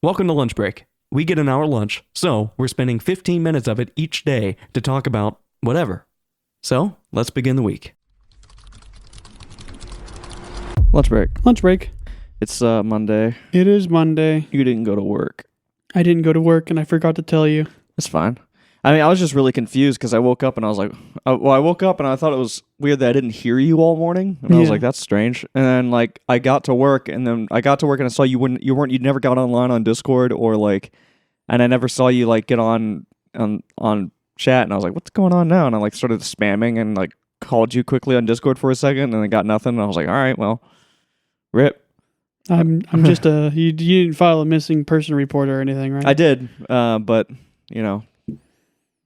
Welcome to Lunch Break. We get an hour lunch, so we're spending 15 minutes of it each day to talk about whatever. So, let's begin the week. Lunch break. Lunch break. It's Monday. It is Monday. You didn't go to work. I didn't go to work and I forgot to tell you. It's fine. I mean, I was just really confused because I woke up and I was like, I woke up and I thought it was weird that I didn't hear you all morning. And I was Yeah. like, that's strange. And then like I got to work and I saw you never got online on Discord or like, and I never saw you like get on chat. And I was like, what's going on now? And I like started spamming and like called you quickly on Discord for a second and I got nothing. And I was like, all right, well, rip. I'm just you didn't file a missing person report or anything, right? I did, but you know,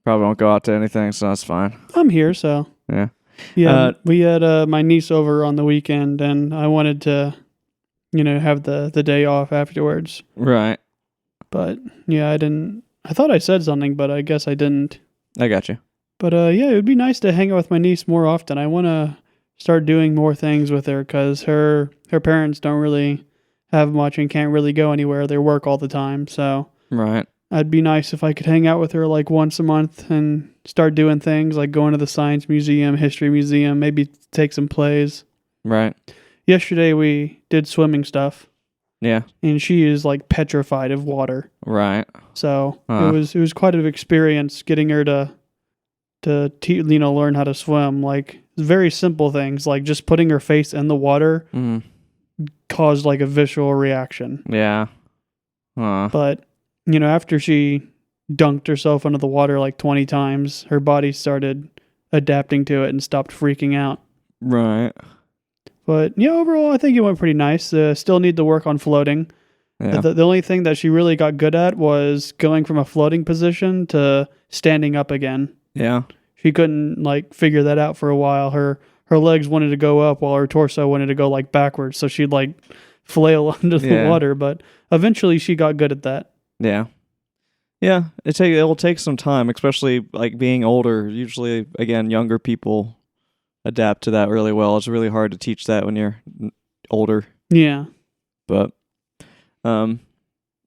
probably won't go out to anything, so that's fine. I'm here, so Yeah. yeah. We had my niece over on the weekend, and I wanted to, have the day off afterwards. Right. But yeah, I didn't. I thought I said something, but I guess I didn't. I got you. But yeah, it would be nice to hang out with my niece more often. I want to start doing more things with her because her parents don't really have much and can't really go anywhere. They work all the time, so Right. it'd be nice if I could hang out with her like once a month and start doing things like going to the science museum, history museum, maybe take some plays. Right. Yesterday we did swimming stuff, Yeah. and she is like petrified of water. Right. So Uh-huh. it was quite an experience getting her to learn how to swim. Like very simple things, like just putting her face in the water Mm. caused like a visceral reaction. Yeah. But after she dunked herself under the water like 20 times, her body started adapting to it and stopped freaking out. Right. But yeah, overall, I think it went pretty nice. Still need to work on floating. Yeah. The only thing that she really got good at was going from a floating position to standing up again. Yeah. She couldn't like figure that out for a while. Her legs wanted to go up while her torso wanted to go like backwards. So she'd like flail under the water. But eventually she got good at that. Yeah. Yeah. It'll take some time, especially like being older. Usually, again, younger people adapt to that really well. It's really hard to teach that when you're older. Yeah. But,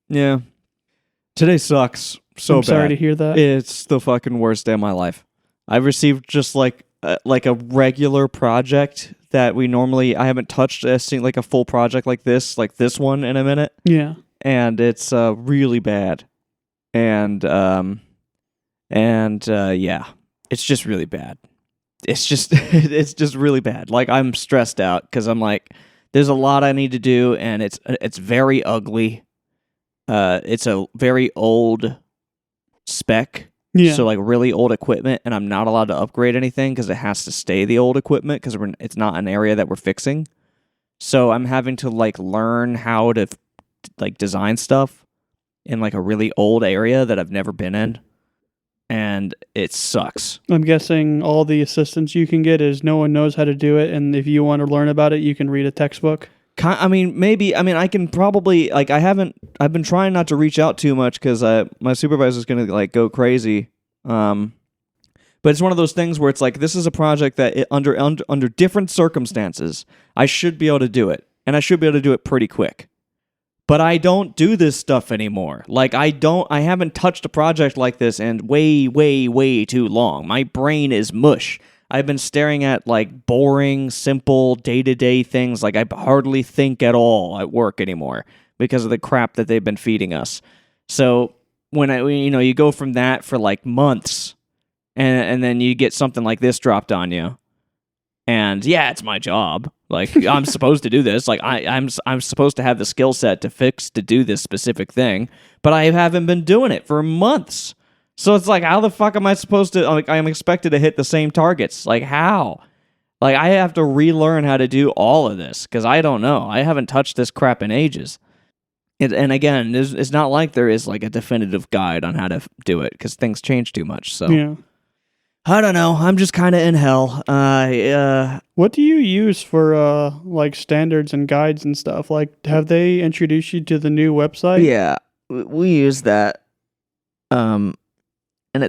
yeah. Today sucks so I'm bad. sorry to hear that. It's the fucking worst day of my life. I've received just like a regular project that I haven't touched like a full project like this one in a minute. Yeah. And it's really bad. And yeah, it's just really bad. It's just it's just really bad. Like I'm stressed out because I'm like, there's a lot I need to do, and it's very ugly. It's a very old spec. Yeah. So like really old equipment, and I'm not allowed to upgrade anything because it has to stay the old equipment because it's not an area that we're fixing. So I'm having to like learn how to like design stuff in like a really old area that I've never been in, and it sucks. I'm guessing all the assistance you can get is no one knows how to do it, and if you want to learn about it, you can read a textbook. I mean, maybe. I mean, I can probably like. I've been trying not to reach out too much because my supervisor's gonna like go crazy. But it's one of those things where it's like this is a project that under different circumstances I should be able to do it, and I should be able to do it pretty quick. But I don't do this stuff anymore. Like I haven't touched a project like this in way, way, way too long. My brain is mush. I've been staring at like boring, simple day-to-day things. Like I hardly think at all at work anymore because of the crap that they've been feeding us. So when you go from that for like months, and then you get something like this dropped on you, and yeah, it's my job. Like I'm supposed to do this. Like I'm supposed to have the skill set to do this specific thing, but I haven't been doing it for months. So it's like, how the fuck am I supposed to, like, I am expected to hit the same targets. Like, how? Like, I have to relearn how to do all of this, because I don't know. I haven't touched this crap in ages. And again, it's not like there is, like, a definitive guide on how to do it, because things change too much, so. Yeah. I don't know. I'm just kind of in hell. What do you use for, like, standards and guides and stuff? Like, have they introduced you to the new website? Yeah, we use that. And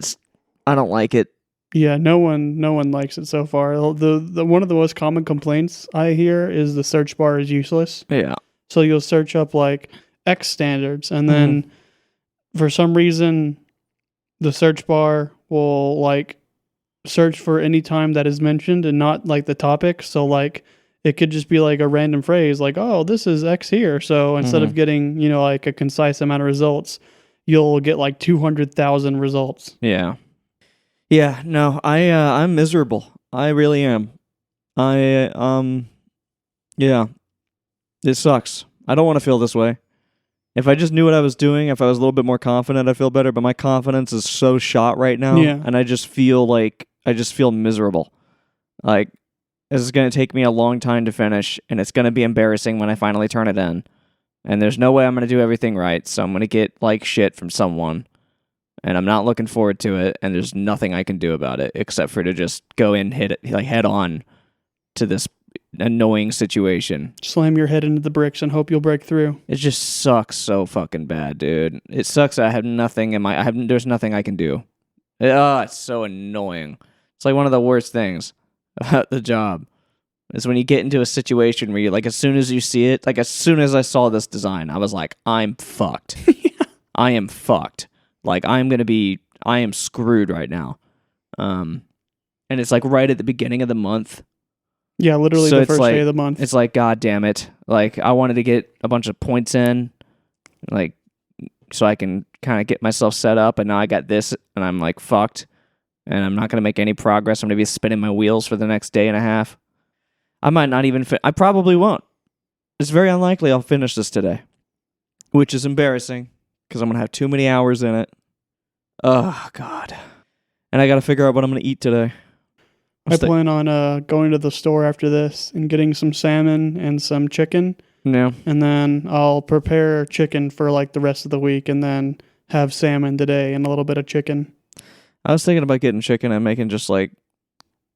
I don't like it. Yeah, no one likes it so far. The one of the most common complaints I hear is the search bar is useless. Yeah. So you'll search up like X standards, and then for some reason the search bar will like search for any time that is mentioned and not like the topic. So like it could just be like a random phrase like, oh, this is X here. So instead of getting, like a concise amount of results, you'll get like 200,000 results. Yeah. Yeah, no, I'm miserable. I really am. Yeah. It sucks. I don't want to feel this way. If I just knew what I was doing, if I was a little bit more confident, I'd feel better, but my confidence is so shot right now, and I just feel miserable. Like, this is going to take me a long time to finish, and it's going to be embarrassing when I finally turn it in. And there's no way I'm going to do everything right, so I'm going to get, like, shit from someone. And I'm not looking forward to it, and there's nothing I can do about it except for to just go in, hit it, like, head on to this annoying situation. Slam your head into the bricks and hope you'll break through. It just sucks so fucking bad, dude. It sucks that I have nothing in my... there's nothing I can do. It's so annoying. It's like one of the worst things about the job is when you get into a situation where you like, as soon as you see it, like as soon as I saw this design, I was like, I'm fucked. I am fucked. Like I am screwed right now. And it's like right at the beginning of the month. Yeah, literally So the it's first like- day of the month. It's like, God damn it. Like I wanted to get a bunch of points in, like, so I can kind of get myself set up. And now I got this and I'm like fucked. And I'm not going to make any progress. I'm going to be spinning my wheels for the next day and a half. I might not even I probably won't. It's very unlikely I'll finish this today, which is embarrassing because I'm going to have too many hours in it. Oh, God. And I got to figure out what I'm going to eat today. I plan on going to the store after this and getting some salmon and some chicken. Yeah. And then I'll prepare chicken for like the rest of the week and then have salmon today and a little bit of chicken. I was thinking about getting chicken and making just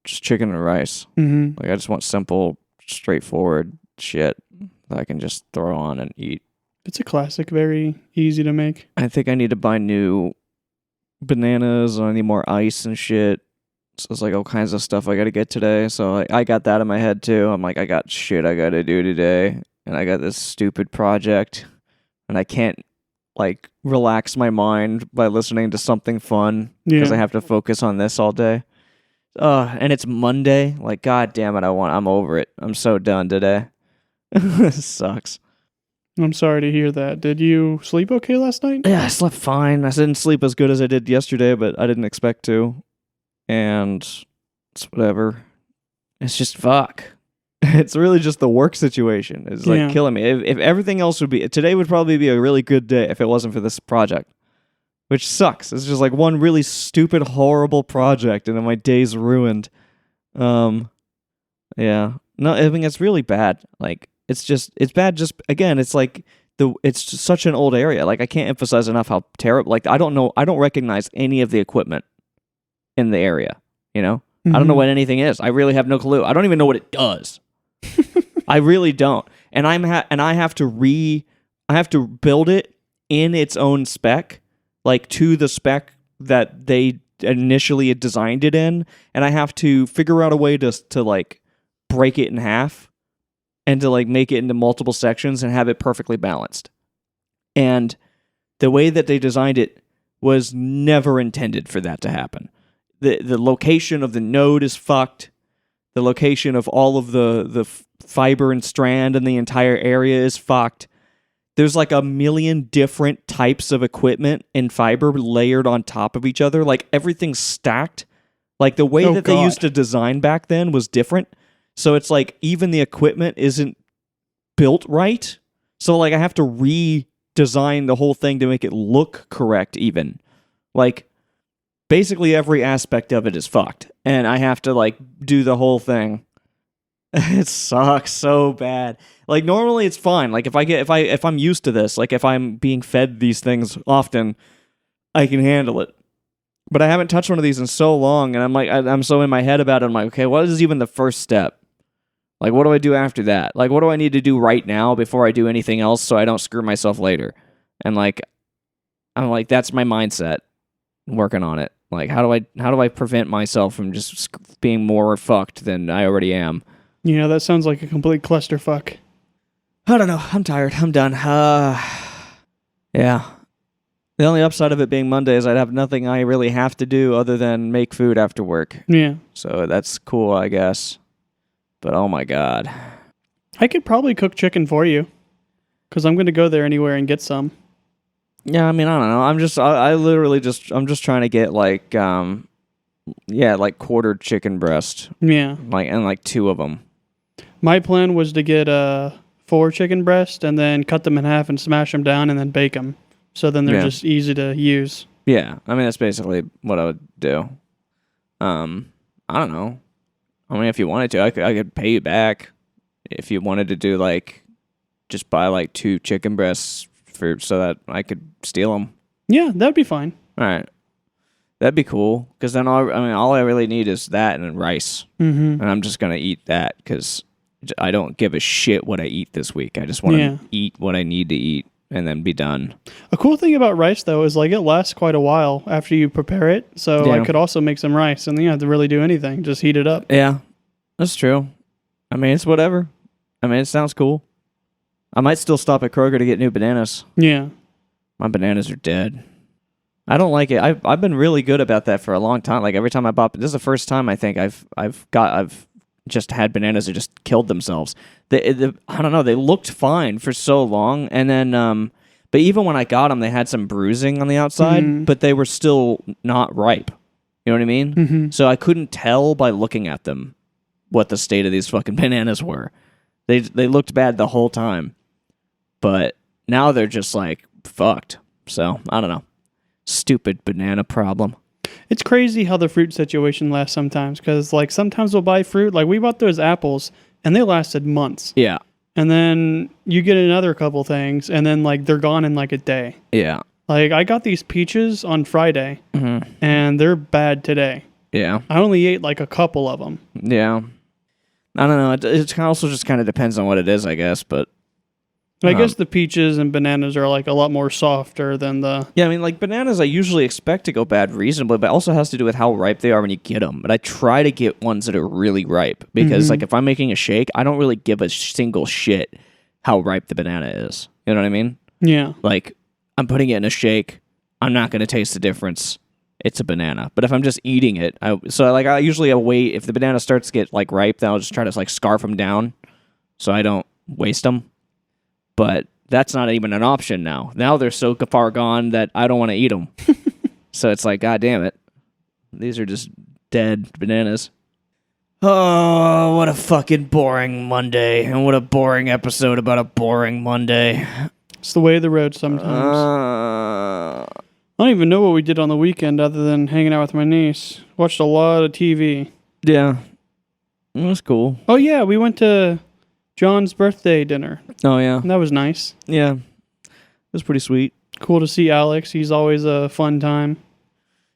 chicken and rice. Mm-hmm. Like I just want simple, straightforward shit that I can just throw on and eat. It's a classic, very easy to make. I think I need to buy new bananas. I need more ice and shit. So it's like all kinds of stuff I got to get today. So like, I got that in my head too. I'm like, I got shit I got to do today. And I got this stupid project. And I can't like relax my mind by listening to something fun. Because I have to focus on this all day. And it's Monday. Like, God damn it. I'm over it. I'm so done today. It sucks. I'm sorry to hear that. Did you sleep okay last night? Yeah, I slept fine. I didn't sleep as good as I did yesterday, but I didn't expect to. And it's whatever. It's just fuck. It's really just the work situation. It's like killing me. If everything else would be... Today would probably be a really good day if it wasn't for this project. Which sucks. It's just like one really stupid, horrible project, and then my day's ruined. Yeah. No, I mean, it's really bad. Like, it's bad just... Again, it's like... It's just such an old area. Like, I can't emphasize enough how terrible... Like, I don't recognize any of the equipment in the area, you know? I don't know what anything is. I really have no clue. I don't even know what it does. I really don't. And I have to build it in its own spec, like to the spec that they initially designed it in, and I have to figure out a way to like break it in half and to like make it into multiple sections and have it perfectly balanced. And the way that they designed it was never intended for that to happen. The location of the node is fucked. The location of all of the fiber and strand in the entire area is fucked. There's like a million different types of equipment and fiber layered on top of each other. Like everything's stacked. Like the way they used to design back then was different. So it's like even the equipment isn't built right. So like I have to redesign the whole thing to make it look correct even. Like basically every aspect of it is fucked, and I have to like do the whole thing. It sucks so bad. Like normally it's fine. Like if I'm used to this, like if I'm being fed these things often, I can handle it. But I haven't touched one of these in so long, and I'm like I'm so in my head about it. I'm like, okay, what is even the first step? Like what do I do after that? Like what do I need to do right now before I do anything else so I don't screw myself later? And like I'm like that's my mindset. Working on it. Like how do I prevent myself from just being more fucked than I already am? Yeah, that sounds like a complete clusterfuck. I don't know. I'm tired. I'm done. Yeah. The only upside of it being Monday is I'd have nothing I really have to do other than make food after work. Yeah. So that's cool, I guess. But oh my God. I could probably cook chicken for you because I'm going to go there anywhere and get some. Yeah, I mean, I don't know. I literally I'm just trying to get like quartered chicken breast, Yeah. like 2 of them. My plan was to get 4 chicken breast and then cut them in half and smash them down and then bake them. So then they're just easy to use. Yeah, I mean that's basically what I would do. I don't know. I mean, if you wanted to, I could pay you back if you wanted to do like just buy like 2 chicken breasts so that I could steal them. Yeah, that'd be fine. All right, that'd be cool. Because then all I really need is that and then rice, and I'm just gonna eat that because I don't give a shit what I eat this week. I just want to eat what I need to eat and then be done. A cool thing about rice, though, is like it lasts quite a while after you prepare it. So I could also make some rice, and then you don't have to really do anything. Just heat it up. Yeah, that's true. I mean, it's whatever. I mean, it sounds cool. I might still stop at Kroger to get new bananas. Yeah. My bananas are dead. I don't like it. I've been really good about that for a long time. Like every time I bought, this is the first time I think I've just had bananas that just killed themselves. I don't know. They looked fine for so long, and then but even when I got them, they had some bruising on the outside, but they were still not ripe. You know what I mean? Mm-hmm. So I couldn't tell by looking at them what the state of these fucking bananas were. They looked bad the whole time, but now they're just like fucked. So I don't know. Stupid banana problem. It's crazy how the fruit situation lasts sometimes, because like sometimes we'll buy fruit. Like we bought those apples, and they lasted months. Yeah. And then you get another couple things, and then like they're gone in like a day. Yeah. Like I got these peaches on Friday, and they're bad today. Yeah. I only ate like a couple of them. Yeah. I don't know. It also just kind of depends on what it is, I guess. But I guess the peaches and bananas are like a lot more softer than the... Yeah, I mean, like bananas I usually expect to go bad reasonably, but it also has to do with how ripe they are when you get them. But I try to get ones that are really ripe because like if I'm making a shake, I don't really give a single shit how ripe the banana is. You know what I mean? Yeah. Like I'm putting it in a shake. I'm not going to taste the difference. It's a banana. But if I'm just eating it, I usually wait. If the banana starts to get like ripe, then I'll just try to like scarf them down so I don't waste them. But that's not even an option now. Now they're so far gone that I don't want to eat them. So it's like, God damn it. These are just dead bananas. Oh, what a fucking boring Monday. And what a boring episode about a boring Monday. It's the way of the road sometimes. I don't even know what we did on the weekend other than hanging out with my niece. Watched a lot of TV. Yeah. It was cool. Oh, yeah. We went to John's birthday dinner. Oh, yeah. That was nice. Yeah. It was pretty sweet. Cool to see Alex. He's always a fun time.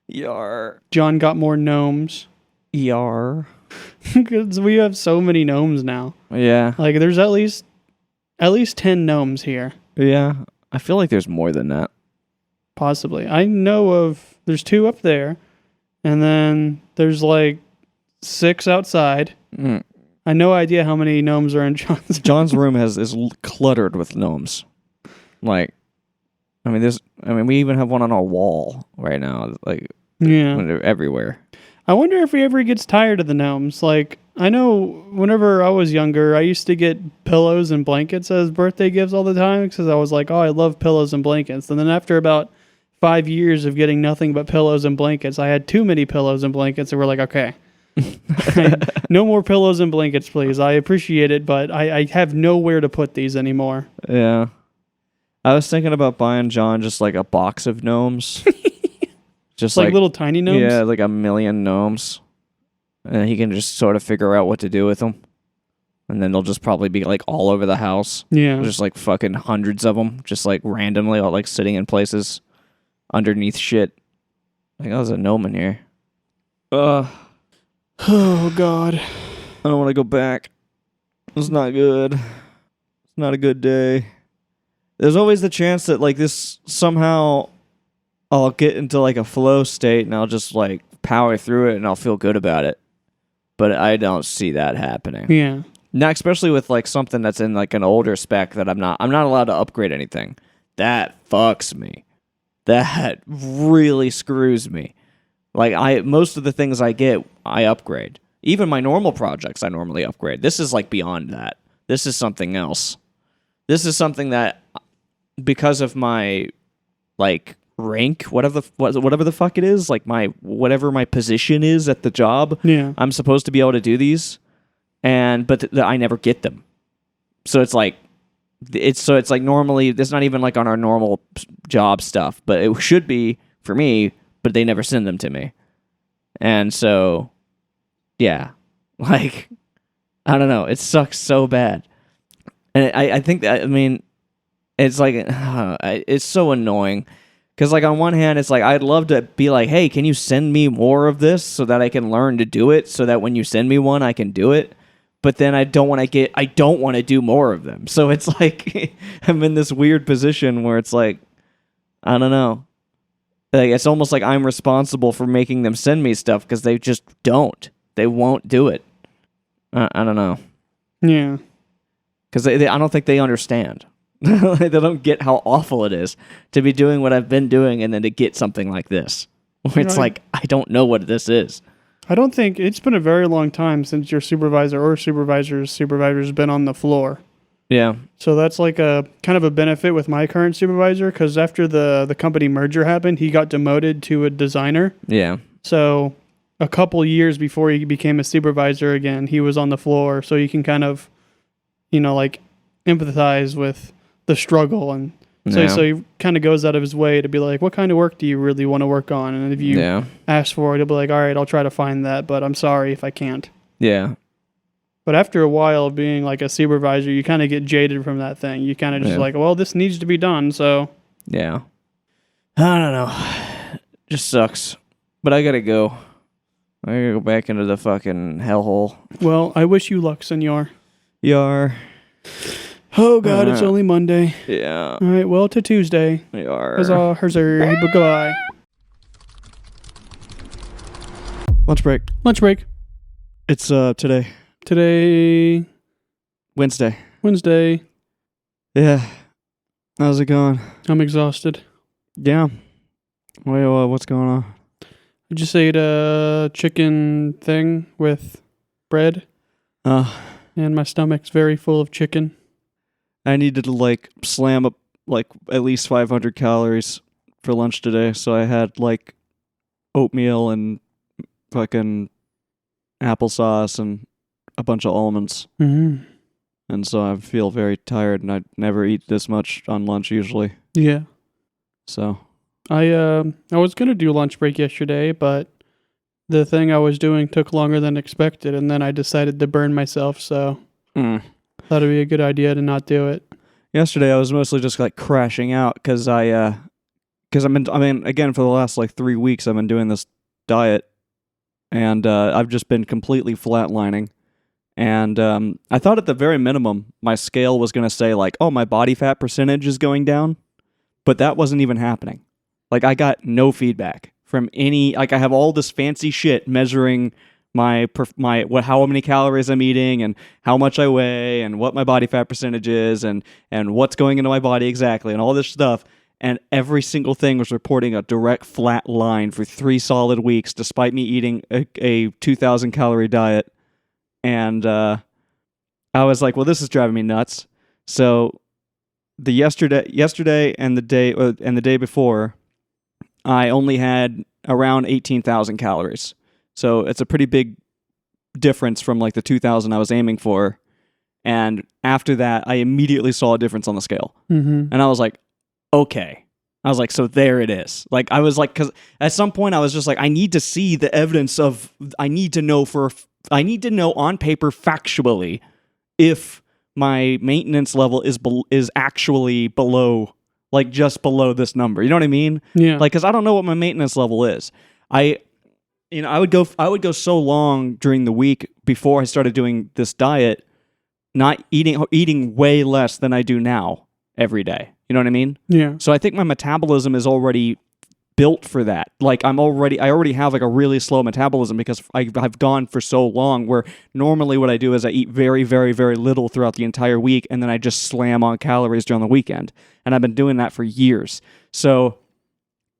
Yar. John got more gnomes. Yar. Because we have so many gnomes now. Yeah. Like, there's at least 10 gnomes here. Yeah. I feel like there's more than that. Possibly. I know of... There's 2 up there. And then there's like 6 outside. I no idea how many gnomes are in John's. John's room is cluttered with gnomes. Like, I mean, we even have one on our wall right now. Like, yeah, they're everywhere. I wonder if he ever gets tired of the gnomes. Like, I know whenever I was younger, I used to get pillows and blankets as birthday gifts all the time because I was like, oh, I love pillows and blankets. And then after about 5 years of getting nothing but pillows and blankets, I had too many pillows and blankets, and we're like, okay. No more pillows and blankets, please. I appreciate it, but I have nowhere to put these anymore. Yeah. I was thinking about buying John just like a box of gnomes. Just like little tiny gnomes? Yeah, like a million gnomes. And he can just sort of figure out what to do with them. And then they'll just probably be like all over the house. Yeah. Just like fucking hundreds of them. Just like randomly all like sitting in places underneath shit. Like, oh, there's a gnome in here. Oh, God. I don't want to go back. It's not good. It's not a good day. There's always the chance that like this somehow I'll get into like a flow state and I'll just like power through it and I'll feel good about it. But I don't see that happening. Yeah. Now, especially with like something that's in like an older spec that I'm not allowed to upgrade anything. that fucks me. That really screws me. Like most of the things I get, I upgrade. Even my normal projects, I normally upgrade. This is like beyond that. This is something else. This is something that, because of my like rank, whatever the fuck it is, like whatever my position is at the job, Yeah. I'm supposed to be able to do these, but I never get them. So it's like normally it's not even like on our normal job stuff, but it should be for me, but they never send them to me. And so yeah, like I don't know, it sucks so bad. And I think that, I mean, it's like it's so annoying. Because, like, on one hand, it's like, I'd love to be like, hey, can you send me more of this so that I can learn to do it, so that when you send me one, I can do it. But then I don't want to do more of them. So it's like, I'm in this weird position where it's like, I don't know. Like, it's almost like I'm responsible for making them send me stuff because they just don't. They won't do it. I don't know. Yeah. Because I don't think they understand. They don't get how awful it is to be doing what I've been doing and then to get something like this. Where it's like, I don't know what this is. I don't think it's been a very long time since your supervisor or supervisor's been on the floor. Yeah. So that's like a kind of a benefit with my current supervisor, because after the company merger happened, he got demoted to a designer. Yeah. So a couple years before he became a supervisor again, he was on the floor. So you can kind of, like empathize with the struggle, and so he kind of goes out of his way to be like, what kind of work do you really want to work on? And if you ask for it, he'll be like, all right, I'll try to find that, but I'm sorry if I can't. Yeah. But after a while of being like a supervisor, you kind of get jaded from that thing. You kind of just like, well, this needs to be done, so. Yeah. I don't know. Just sucks. But I gotta go. I gotta go back into the fucking hellhole. Well, I wish you luck, senor. Yar. Oh, God, it's only Monday. Yeah. All right, well, to Tuesday. Yar. Huzzah, goodbye. Lunch break. Lunch break. It's today. Today, Wednesday. Yeah. How's it going? I'm exhausted. Yeah. Well, what's going on? I just ate a chicken thing with bread, and my stomach's very full of chicken. I needed to like slam up like at least 500 calories for lunch today, so I had like oatmeal and fucking applesauce and a bunch of almonds. Mm-hmm. And so I feel very tired, and I never eat this much on lunch usually. Yeah. So I was gonna do lunch break yesterday, but the thing I was doing took longer than expected, and then I decided to burn myself, so thought it'd be a good idea to not do it. yesterday I was mostly just like crashing out because I mean again for the last like 3 weeks I've been doing this diet, and I've just been completely flatlining. And I thought at the very minimum my scale was going to say like, oh, my body fat percentage is going down, but that wasn't even happening. Like, I got no feedback from any, like, I have all this fancy shit measuring how many calories I'm eating and how much I weigh and what my body fat percentage is and what's going into my body exactly and all this stuff. And every single thing was reporting a direct flat line for 3 solid weeks, despite me eating a 2,000 calorie diet. And I was like, well, this is driving me nuts. So the yesterday and the day before, I only had around 18,000 calories. So it's a pretty big difference from like the 2,000 I was aiming for. And after that, I immediately saw a difference on the scale. Mm-hmm. And I was like, okay. I was like, so there it is. Like, I was like, because at some point I was just like, I need to see the evidence of, I need to know on paper factually if my maintenance level is actually below, like just below this number. You know what I mean? Yeah. Like, because I don't know what my maintenance level is. I would go so long during the week before I started doing this diet, not eating way less than I do now every day. You know what I mean? Yeah. So I think my metabolism is already built for that. Like I already have like a really slow metabolism because I've gone for so long where normally what I do is I eat very, very, very little throughout the entire week and then I just slam on calories during the weekend. And I've been doing that for years. So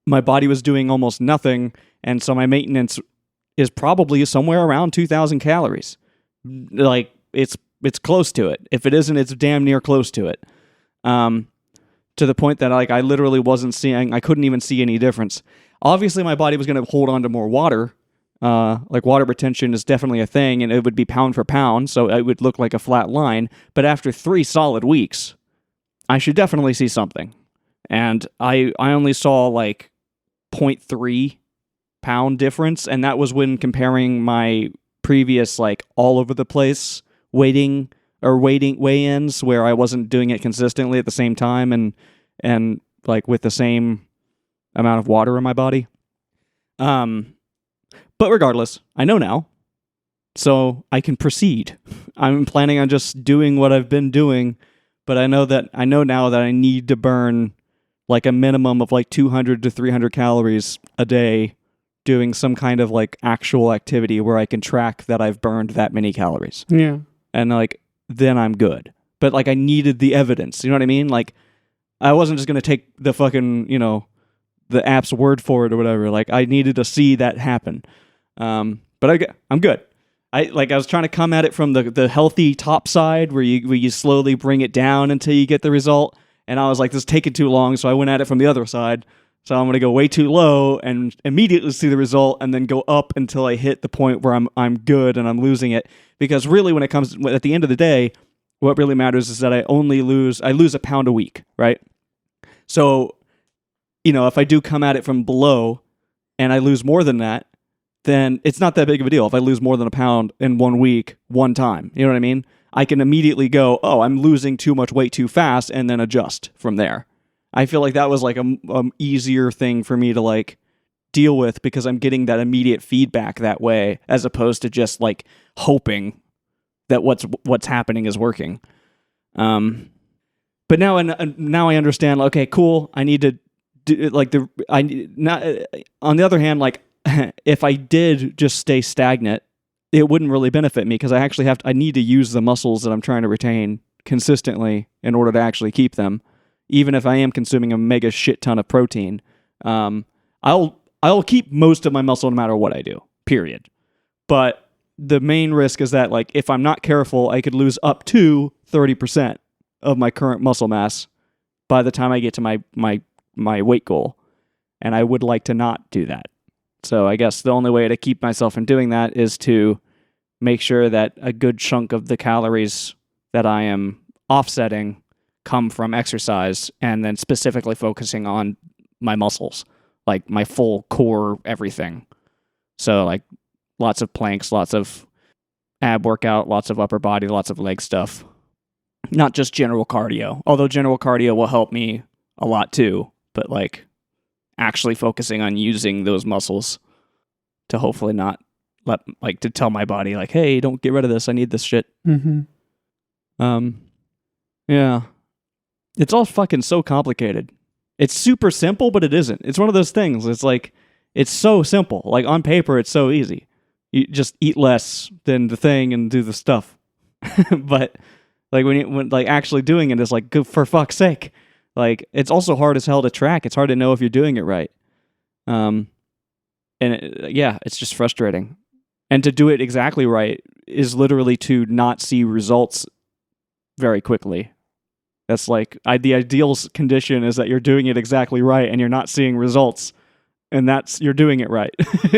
my body was doing almost nothing. And so my maintenance is probably somewhere around 2,000 calories. Like it's close to it. If it isn't, it's damn near close to it. To the point that like I literally I couldn't even see any difference. Obviously, my body was going to hold on to more water. Like water retention is definitely a thing, and it would be pound for pound, so it would look like a flat line. But after 3 solid weeks, I should definitely see something. And I only saw like 0.3 pound difference, and that was when comparing my previous like all over the place weigh-ins where I wasn't doing it consistently at the same time and like with the same amount of water in my body. But regardless, I know now, so I can proceed. I'm planning on just doing what I've been doing, but I know now that I need to burn like a minimum of like 200 to 300 calories a day doing some kind of like actual activity where I can track that I've burned that many calories. Yeah. And like then I'm good. But like I needed the evidence. You know what I mean? Like I wasn't just going to take the fucking, the app's word for it or whatever. Like I needed to see that happen. But I'm good. I was trying to come at it from the healthy top side where you slowly bring it down until you get the result. And I was like, this is taking too long. So I went at it from the other side. So I'm going to go way too low and immediately see the result and then go up until I hit the point where I'm good and I'm losing it. Because really when it comes at the end of the day, what really matters is that I lose a pound a week, right? So, if I do come at it from below and I lose more than that, then it's not that big of a deal if I lose more than a pound in 1 week, one time. You know what I mean? I can immediately go, oh, I'm losing too much weight too fast and then adjust from there. I feel like that was like a easier thing for me to like deal with because I'm getting that immediate feedback that way as opposed to just like hoping that what's happening is working. But now I understand. Okay, cool. I need to do like on the other hand, like if I did just stay stagnant, it wouldn't really benefit me because I need to use the muscles that I'm trying to retain consistently in order to actually keep them. Even if I am consuming a mega shit ton of protein, I'll keep most of my muscle no matter what I do, period. But the main risk is that like if I'm not careful, I could lose up to 30% of my current muscle mass by the time I get to my weight goal. And I would like to not do that. So I guess the only way to keep myself from doing that is to make sure that a good chunk of the calories that I am offsetting come from exercise and then specifically focusing on my muscles, like my full core, everything. So like lots of planks, lots of ab workout, lots of upper body, lots of leg stuff. Not just general cardio, although general cardio will help me a lot too, but like actually focusing on using those muscles to hopefully not to tell my body like, hey, don't get rid of this. I need this shit. Mm-hmm. Yeah. It's all fucking so complicated. It's super simple, but it isn't. It's one of those things. It's like, it's so simple. Like on paper, it's so easy. You just eat less than the thing and do the stuff. But like when actually doing it is like, good for fuck's sake. Like it's also hard as hell to track. It's hard to know if you're doing it right. And it's just frustrating. And to do it exactly right is literally to not see results very quickly. That's like the ideal condition is that you're doing it exactly right and you're not seeing results, and you're doing it right.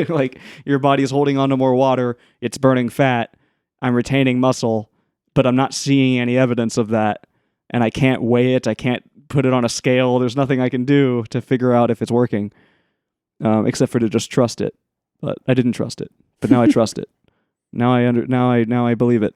Like your body's holding on to more water, it's burning fat, I'm retaining muscle, but I'm not seeing any evidence of that, and I can't weigh it, I can't put it on a scale. There's nothing I can do to figure out if it's working, except for to just trust it. But I didn't trust it, but now I trust it. Now I believe it.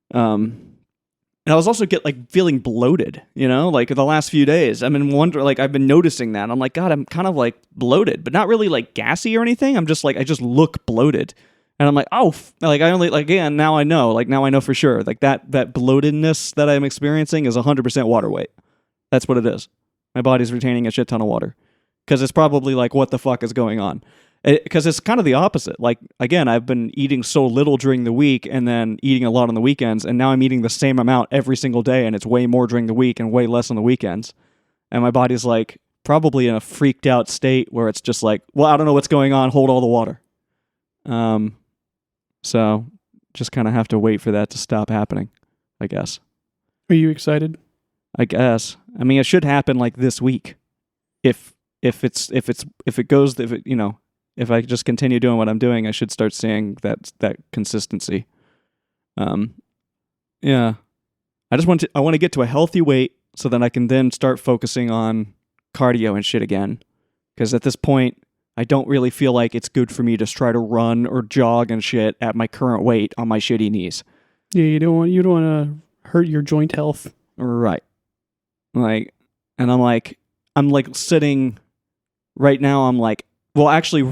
And I was also feeling bloated, like the last few days. I've been noticing that. I'm like, God, I'm kind of like bloated, but not really like gassy or anything. I'm just like, I just look bloated. And I'm like, oh, again, now I know for sure. Like that bloatedness that I'm experiencing is 100% water weight. That's what it is. My body's retaining a shit ton of water. because it's probably like, what the fuck is going on? Because it's kind of the opposite. Like, again, I've been eating so little during the week and then eating a lot on the weekends, and now I'm eating the same amount every single day, and it's way more during the week and way less on the weekends. And my body's like probably in a freaked out state where it's just like, well, I don't know what's going on. Hold all the water. So just kind of have to wait for that to stop happening, I guess. Are you excited? I guess. I mean, it should happen like this week. If I just continue doing what I'm doing, I should start seeing that consistency. Yeah. I want to get to a healthy weight so that I can then start focusing on cardio and shit again. Because at this point, I don't really feel like it's good for me to try to run or jog and shit at my current weight on my shitty knees. Yeah, you don't want to hurt your joint health. Right. Like, and I'm sitting right now. I'm like, well, actually,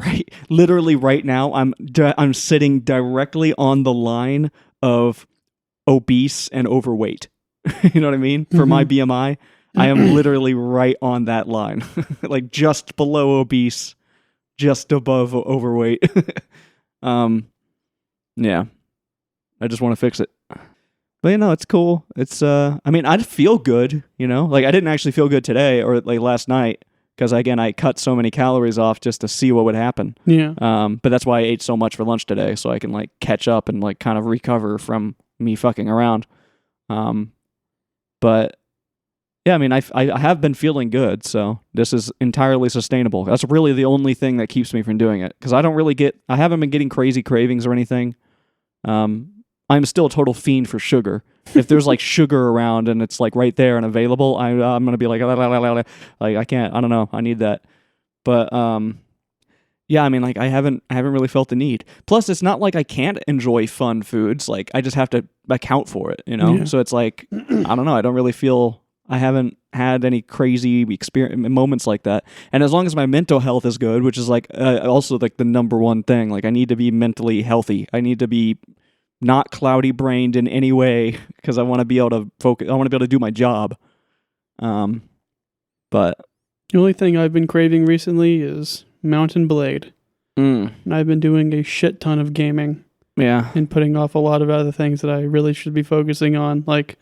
literally right now, I'm sitting directly on the line of obese and overweight. You know what I mean? For my BMI, I am literally right on that line, like just below obese, just above overweight. Yeah, I just want to fix it. But it's cool. It's I mean, I feel good, like I didn't actually feel good today or like last night because again, I cut so many calories off just to see what would happen. Yeah. But that's why I ate so much for lunch today, so I can like catch up and like kind of recover from me fucking around. But yeah, I mean, I have been feeling good, so this is entirely sustainable. That's really the only thing that keeps me from doing it because I haven't been getting crazy cravings or anything. I'm still a total fiend for sugar. If there's like sugar around and it's like right there and available, I'm gonna be like, like I can't. I don't know. I need that. But yeah, I mean, like I haven't really felt the need. Plus, it's not like I can't enjoy fun foods. Like I just have to account for it, Yeah. So it's like I don't know. I don't really feel. I haven't had any crazy moments like that. And as long as my mental health is good, which is like also like the number one thing. Like I need to be mentally healthy. I need to be not cloudy brained in any way because I want to be able to focus. I want to be able to do my job. But The only thing I've been craving recently is Mountain Blade. And I've been doing a shit ton of gaming. Yeah. And putting off a lot of other things that I really should be focusing on, like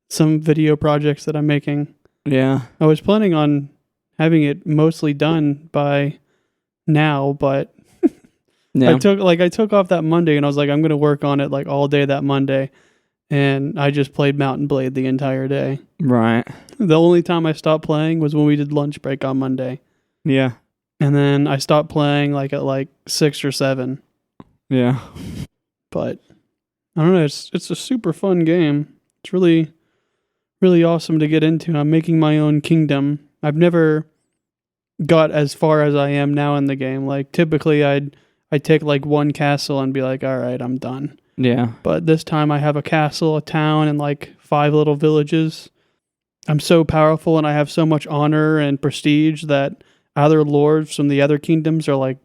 some video projects that I'm making. Yeah. I was planning on having it mostly done by now, but Yeah. I took off that Monday and I was like, I'm going to work on it like all day that Monday. And I just played Mountain Blade the entire day. Right. The only time I stopped playing was when we did lunch break on Monday. Yeah. And then I stopped playing like at like 6 or 7. Yeah. But I don't know, it's a super fun game. It's really, really awesome to get into. I'm making my own kingdom. I've never got as far as I am now in the game. Like typically I'd take like one castle and be like, all right, I'm done. Yeah. But this time I have a castle, a town, and like 5 little villages. I'm so powerful and I have so much honor and prestige that other lords from the other kingdoms are like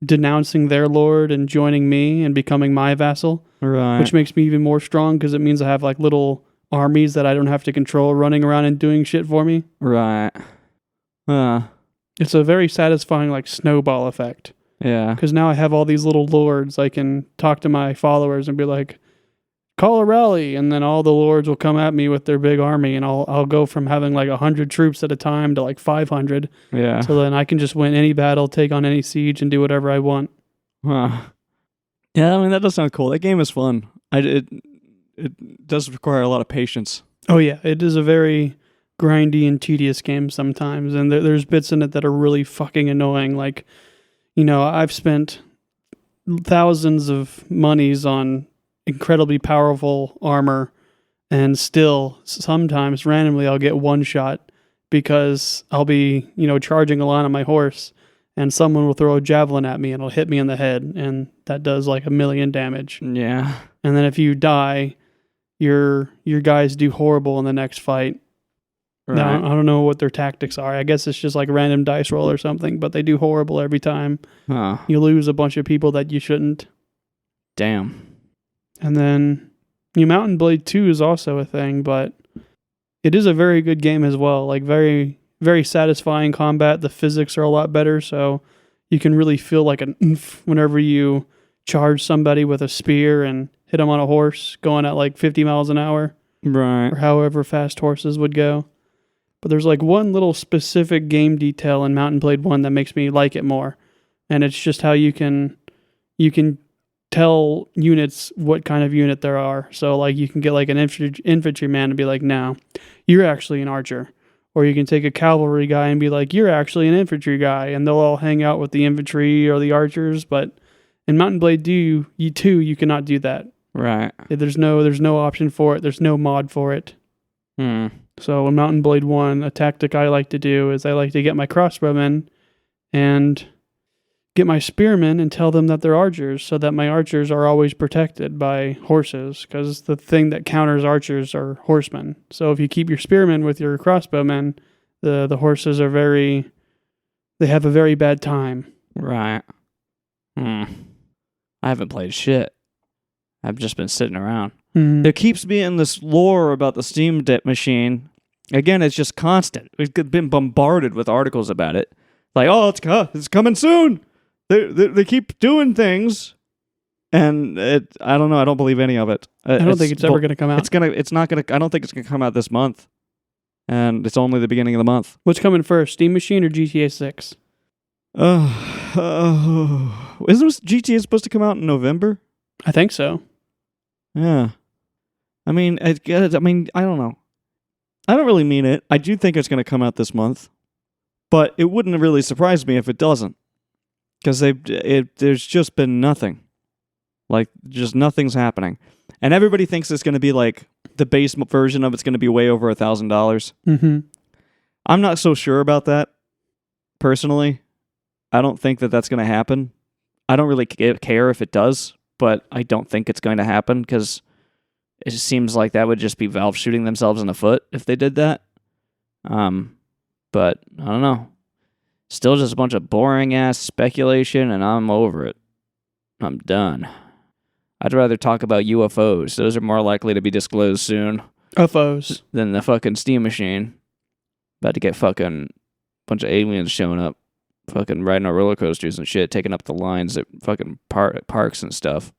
denouncing their lord and joining me and becoming my vassal. Right. Which makes me even more strong because it means I have like little armies that I don't have to control running around and doing shit for me. Right. It's a very satisfying like snowball effect. Yeah. Because now I have all these little lords. I can talk to my followers and be like, call a rally, and then all the lords will come at me with their big army, and I'll go from having like 100 troops at a time to like 500. Yeah. So then I can just win any battle, take on any siege, and do whatever I want. Huh. Yeah, I mean that does sound cool. That game is fun. It does require a lot of patience. Oh yeah, it is a very grindy and tedious game sometimes, and there's bits in it that are really fucking annoying. Like, I've spent thousands of monies on incredibly powerful armor, and still sometimes randomly I'll get one shot because I'll be, charging a line on my horse and someone will throw a javelin at me and it'll hit me in the head, and that does like 1,000,000 damage. Yeah. And then if you die, your guys do horrible in the next fight. Right. Now, I don't know what their tactics are. I guess it's just like random dice roll or something, but they do horrible every time. Huh. You lose a bunch of people that you shouldn't. Damn. And then Mountain Blade 2 is also a thing, but it is a very good game as well. Like very, very satisfying combat. The physics are a lot better, so you can really feel like an oomph whenever you charge somebody with a spear and hit them on a horse going at like 50 miles an hour, Right. or however fast horses would go. But there's like one little specific game detail in Mountain Blade 1 that makes me like it more. And it's just how you can tell units what kind of unit there are. So like you can get like an infantryman and be like, no, you're actually an archer. Or you can take a cavalry guy and be like, you're actually an infantry guy. And they'll all hang out with the infantry or the archers. But in Mountain Blade 2, you cannot do that. Right. There's no option for it. There's no mod for it. So in Mountain Blade 1, a tactic I like to do is I like to get my crossbowmen and get my spearmen and tell them that they're archers, so that my archers are always protected by horses, because the thing that counters archers are horsemen. So if you keep your spearmen with your crossbowmen, the horses they have a very bad time. Right. I haven't played shit. I've just been sitting around. There keeps being this lore about the Steam Deck machine. Again, it's just constant. We've been bombarded with articles about it. Like, oh, it's coming soon. They keep doing things, and I don't know. I don't believe any of it. I don't think it's ever going to come out. It's not gonna. I don't think it's gonna come out this month, and it's only the beginning of the month. What's coming first, Steam Machine or GTA 6? Isn't GTA supposed to come out in November? I think so. Yeah. I mean, I don't know. I don't really mean it. I do think it's going to come out this month, but it wouldn't really surprise me if it doesn't, because there's just been nothing. Like, just nothing's happening, and everybody thinks it's going to be like the base version of it's going to be way over $1,000. I'm not so sure about that. Personally, I don't think that that's going to happen. I don't really care if it does, but I don't think it's going to happen, because it just seems like that would just be Valve shooting themselves in the foot if they did that. But I don't know. Still just a bunch of boring ass speculation, and I'm over it. I'm done. I'd rather talk about UFOs. Those are more likely to be disclosed soon. UFOs. Than the fucking Steam Machine. About to get fucking bunch of aliens showing up. Fucking riding on roller coasters and shit, taking up the lines at fucking parks and stuff.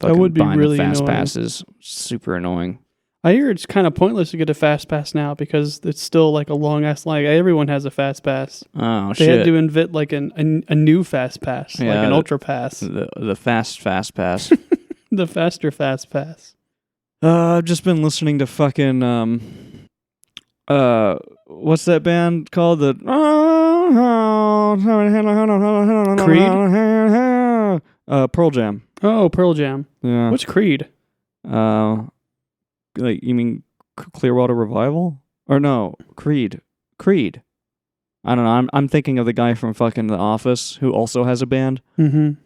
That would be buying really the fast annoying. passes. Super annoying. I hear it's kind of pointless to get a fast pass now, because it's still like a long ass line. Everyone has a fast pass. Oh, They shit. had to invent like a new fast pass, like an ultra pass. The fast pass. The faster fast pass. I've just been listening to fucking what's that band called? Creed? Pearl Jam. Oh, Pearl Jam. Yeah. What's Creed? Like, you mean Clearwater Revival? Or no, Creed. I don't know. I'm thinking of the guy from fucking The Office who also has a band. Mm-hmm.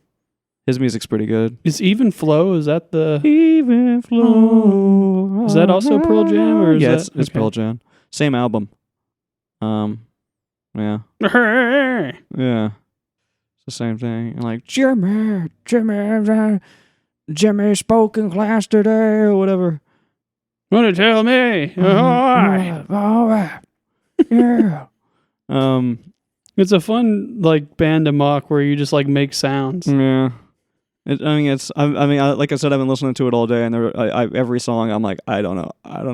His music's pretty good. Is Even Flow? Is that the? Even Flow. Is that also Pearl Jam, or is yeah, that it's Pearl Jam. Same album. Yeah. Okay. Yeah. It's the same thing. And like, Jimmy spoke in class today, or whatever. Want to tell me? All right. Yeah. It's a fun like band to mock where you just like make sounds. Yeah. Like I said, I've been listening to it all day, and every song, I'm like, I don't know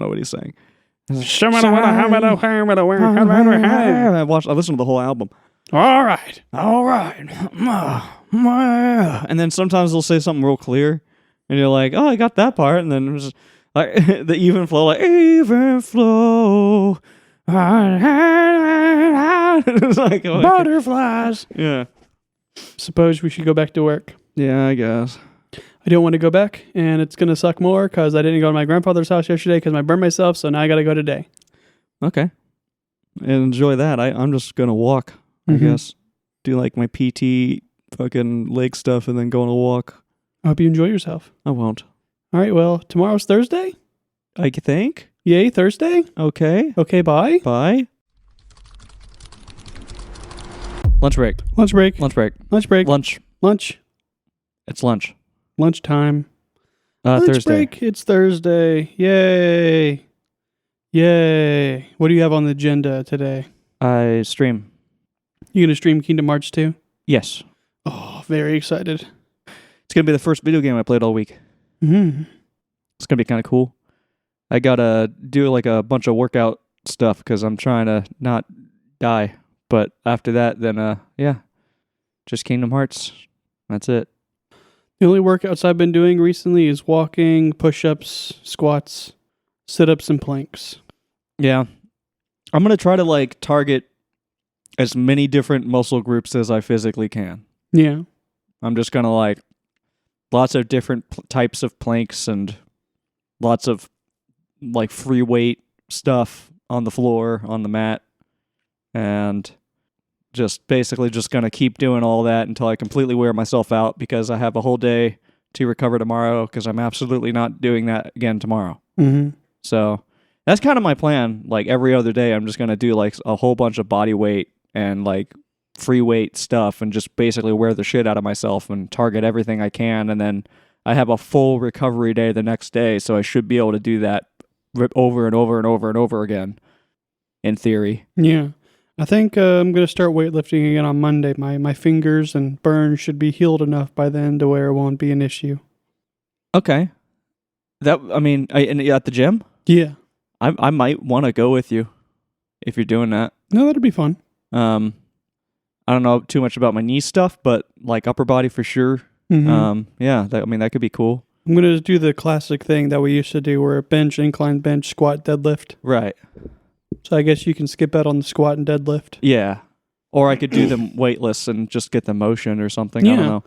what he's saying. I listen to the whole album. All right. And then sometimes they'll say something real clear, and you're like, oh, I got that part, and then it's just, like the even flow, like even flow. It's like, oh, Butterflies. yeah. Suppose we should go back to work. Yeah, I guess. I don't want to go back, and it's going to suck more because I didn't go to my grandfather's house yesterday because I burned myself, so now I got to go today. Okay. And enjoy that. I'm just going to walk, I guess. Do like my PT fucking leg stuff and then go on a walk. I hope you enjoy yourself. I won't. All right, well, tomorrow's Thursday? I think. Yay, Thursday? Okay. Okay, bye. Bye. Lunch break. Lunch break. Lunch break. Lunch break. Lunch. Lunch. It's lunch. Lunchtime. Lunch Thursday. break. It's Thursday. Yay. Yay. What do you have on the agenda today? I stream. You gonna stream Kingdom Hearts 2? Yes. Oh, very excited. It's going to be the first video game I played all week. Mm-hmm. It's going to be kind of cool. I got to do like a bunch of workout stuff because I'm trying to not die. But after that, then, just Kingdom Hearts. That's it. The only workouts I've been doing recently is walking, push-ups, squats, sit-ups, and planks. Yeah. I'm going to try to like target as many different muscle groups as I physically can. Yeah. I'm just going to like lots of different types of planks and lots of like free weight stuff on the floor, on the mat, and just basically just going to keep doing all that until I completely wear myself out because I have a whole day to recover tomorrow because I'm absolutely not doing that again tomorrow. Mm-hmm. So that's kind of my plan. Like every other day, I'm just going to do like a whole bunch of body weight and like free weight stuff and just basically wear the shit out of myself and target everything I can. And then I have a full recovery day the next day. So I should be able to do that over and over and over and over again in theory. Yeah. I think I'm going to start weightlifting again on Monday. My fingers and burns should be healed enough by then to where it won't be an issue. Okay. And at the gym? Yeah. I might want to go with you if you're doing that. No, that'd be fun. I don't know too much about my knee stuff, but like upper body for sure. Mm-hmm. That could be cool. I'm going to do the classic thing that we used to do where bench, incline bench, squat, deadlift. Right. So I guess you can skip out on the squat and deadlift. Yeah. Or I could do them weightless and just get the motion or something. Yeah. I don't know.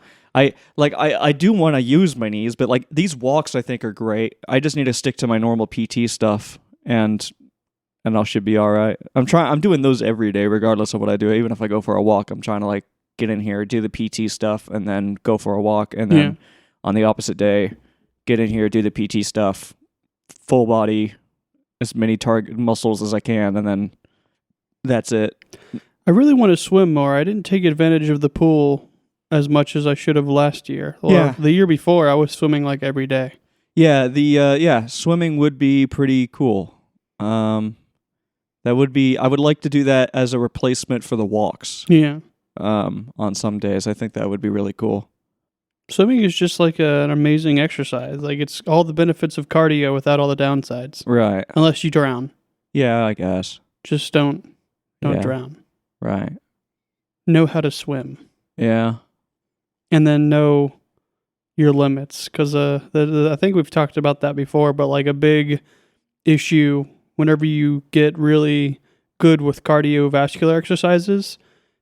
I do want to use my knees, but like these walks I think are great. I just need to stick to my normal PT stuff and I should be all right. I'm doing those every day regardless of what I do. Even if I go for a walk, I'm trying to like get in here, do the PT stuff and then go for a walk and then on the opposite day get in here, do the PT stuff, full body, as many target muscles as I can, and then that's it. I really want to swim more. I didn't take advantage of the pool as much as I should have last year. Well, the year before, I was swimming like every day. Yeah, swimming would be pretty cool. I would like to do that as a replacement for the walks. Yeah. On some days, I think that would be really cool. Swimming is just like an amazing exercise. Like it's all the benefits of cardio without all the downsides. Right. Unless you drown. Yeah, I guess. Just don't drown. Right. Know how to swim. Yeah. And then know your limits. Because I think we've talked about that before, but like a big issue whenever you get really good with cardiovascular exercises,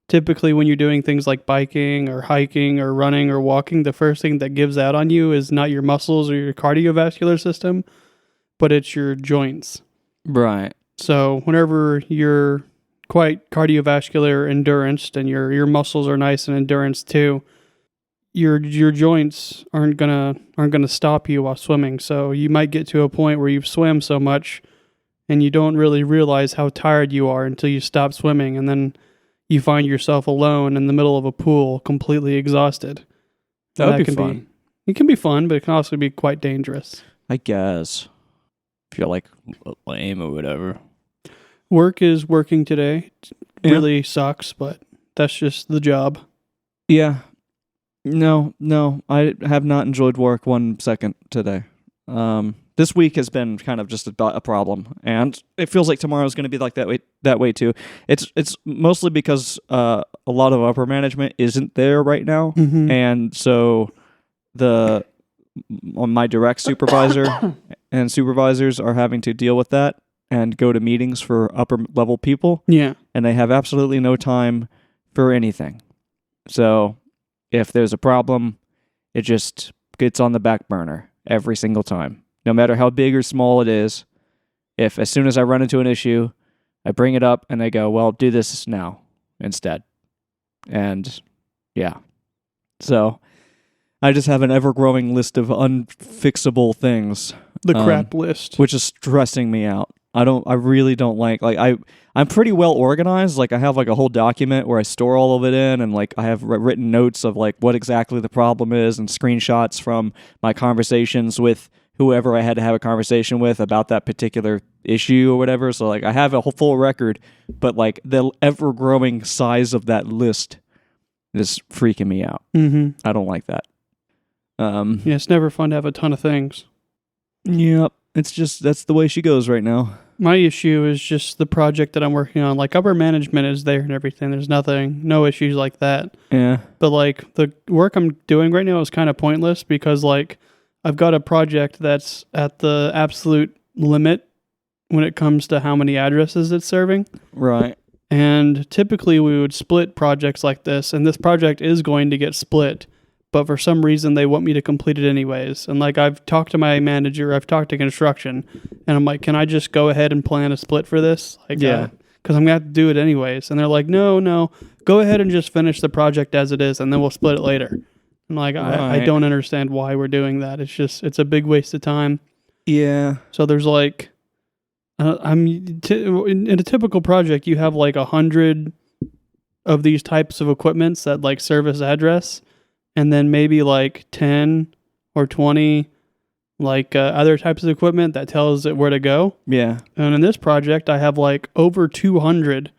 typically when you're doing things like biking or hiking or running or walking, the first thing that gives out on you is not your muscles or your cardiovascular system, but it's your joints. Right. So whenever you're quite cardiovascular endurance and your muscles are nice and endurance too, your joints aren't gonna stop you while swimming. So you might get to a point where you've swam so much and you don't really realize how tired you are until you stop swimming, and then you find yourself alone in the middle of a pool, completely exhausted. That would be fun. It can be fun, but it can also be quite dangerous. I guess. If you're like lame or whatever. Work is working today. It really sucks, but that's just the job. Yeah. No, I have not enjoyed work 1 second today. This week has been kind of just a problem, and it feels like tomorrow is going to be like that way too. It's mostly because a lot of upper management isn't there right now, and so my direct supervisor and supervisors are having to deal with that and go to meetings for upper level people. Yeah, and they have absolutely no time for anything. So if there's a problem, it just gets on the back burner every single time. No matter how big or small it is, if as soon as I run into an issue, I bring it up and they go, well, do this now instead. And yeah. So I just have an ever-growing list of unfixable things. The crap list. Which is stressing me out. I really don't like I'm pretty well organized. Like I have like a whole document where I store all of it in, and like I have written notes of like what exactly the problem is and screenshots from my conversations with whoever I had to have a conversation with about that particular issue or whatever. So like I have a whole full record, but like the ever growing size of that list is freaking me out. Mm-hmm. I don't like that. Yeah, it's never fun to have a ton of things. Yep. It's just that's the way she goes right now. My issue is just the project that I'm working on. Like upper management is there and everything. There's no issues like that. Yeah. But like the work I'm doing right now is kind of pointless because like I've got a project that's at the absolute limit when it comes to how many addresses it's serving. Right. And typically we would split projects like this, and this project is going to get split, but for some reason they want me to complete it anyways. And like I've talked to my manager, I've talked to construction, and I'm like, can I just go ahead and plan a split for this? Like, Yeah. Because I'm going to have to do it anyways. And they're like, no, go ahead and just finish the project as it is, and then we'll split it later. I'm like, I Right. don't understand why we're doing that. It's a big waste of time. Yeah. So there's like, in a typical project, you have like 100 of these types of equipments that like service address, and then maybe like 10 or 20 like other types of equipment that tells it where to go. Yeah. And in this project, I have like over 200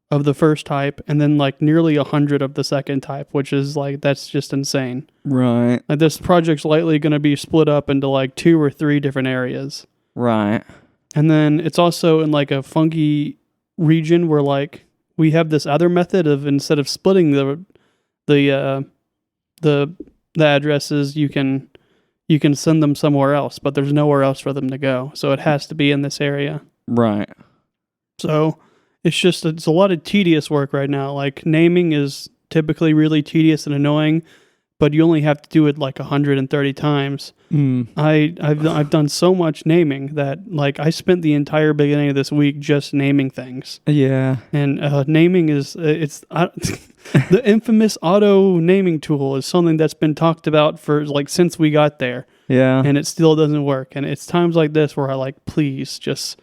of the first type, and then like nearly 100 of the second type, which is like, that's just insane. Right. Like this project's likely going to be split up into like 2 or 3 different areas. Right. And then it's also in like a funky region where like we have this other method of, instead of splitting the addresses, you can send them somewhere else, but there's nowhere else for them to go. So it has to be in this area. Right. So it's a lot of tedious work right now. Like naming is typically really tedious and annoying, but you only have to do it like 130 times. I've done so much naming that like I spent the entire beginning of this week just naming things. Yeah. And naming is the infamous auto naming tool is something that's been talked about for like since we got there, Yeah. and it still doesn't work. And it's times like this where I like, please just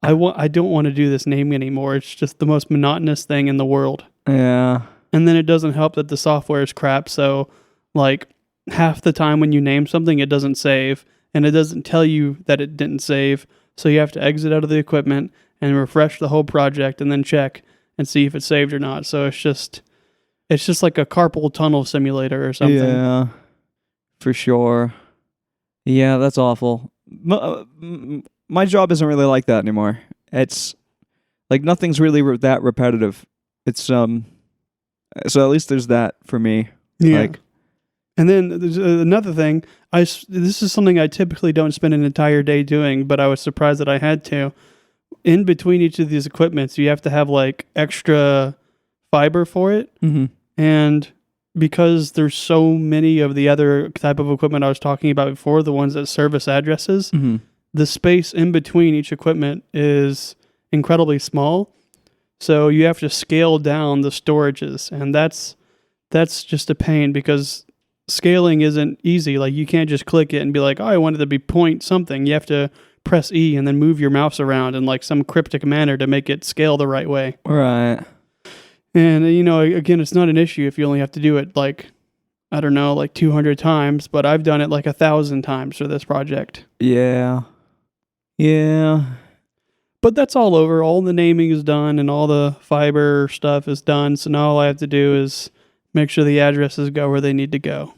I don't want to do this naming anymore. It's just the most monotonous thing in the world. Yeah. And then it doesn't help that the software is crap. So like half the time when you name something, it doesn't save, and it doesn't tell you that it didn't save. So you have to exit out of the equipment and refresh the whole project and then check and see if it saved or not. So it's just like a carpal tunnel simulator or something. Yeah. For sure. Yeah, that's awful. My job isn't really like that anymore. It's like nothing's really that repetitive. It's so at least there's that for me. Yeah. Like, and then there's another thing. This is something I typically don't spend an entire day doing, but I was surprised that I had to. In between each of these equipments, you have to have like extra fiber for it. mm-hmm. And because there's so many of the other type of equipment I was talking about before, the ones that service addresses, Mm-hmm. the space in between each equipment is incredibly small. So you have to scale down the storages, and that's just a pain because scaling isn't easy. Like you can't just click it and be like, oh, I want it to be point something. You have to press E and then move your mouse around in like some cryptic manner to make it scale the right way. Right. And again, it's not an issue if you only have to do it like, I don't know, like 200 times, but I've done it like 1,000 times for this project. Yeah. Yeah. But that's all over. All the naming is done and all the fiber stuff is done. So now all I have to do is make sure the addresses go where they need to go.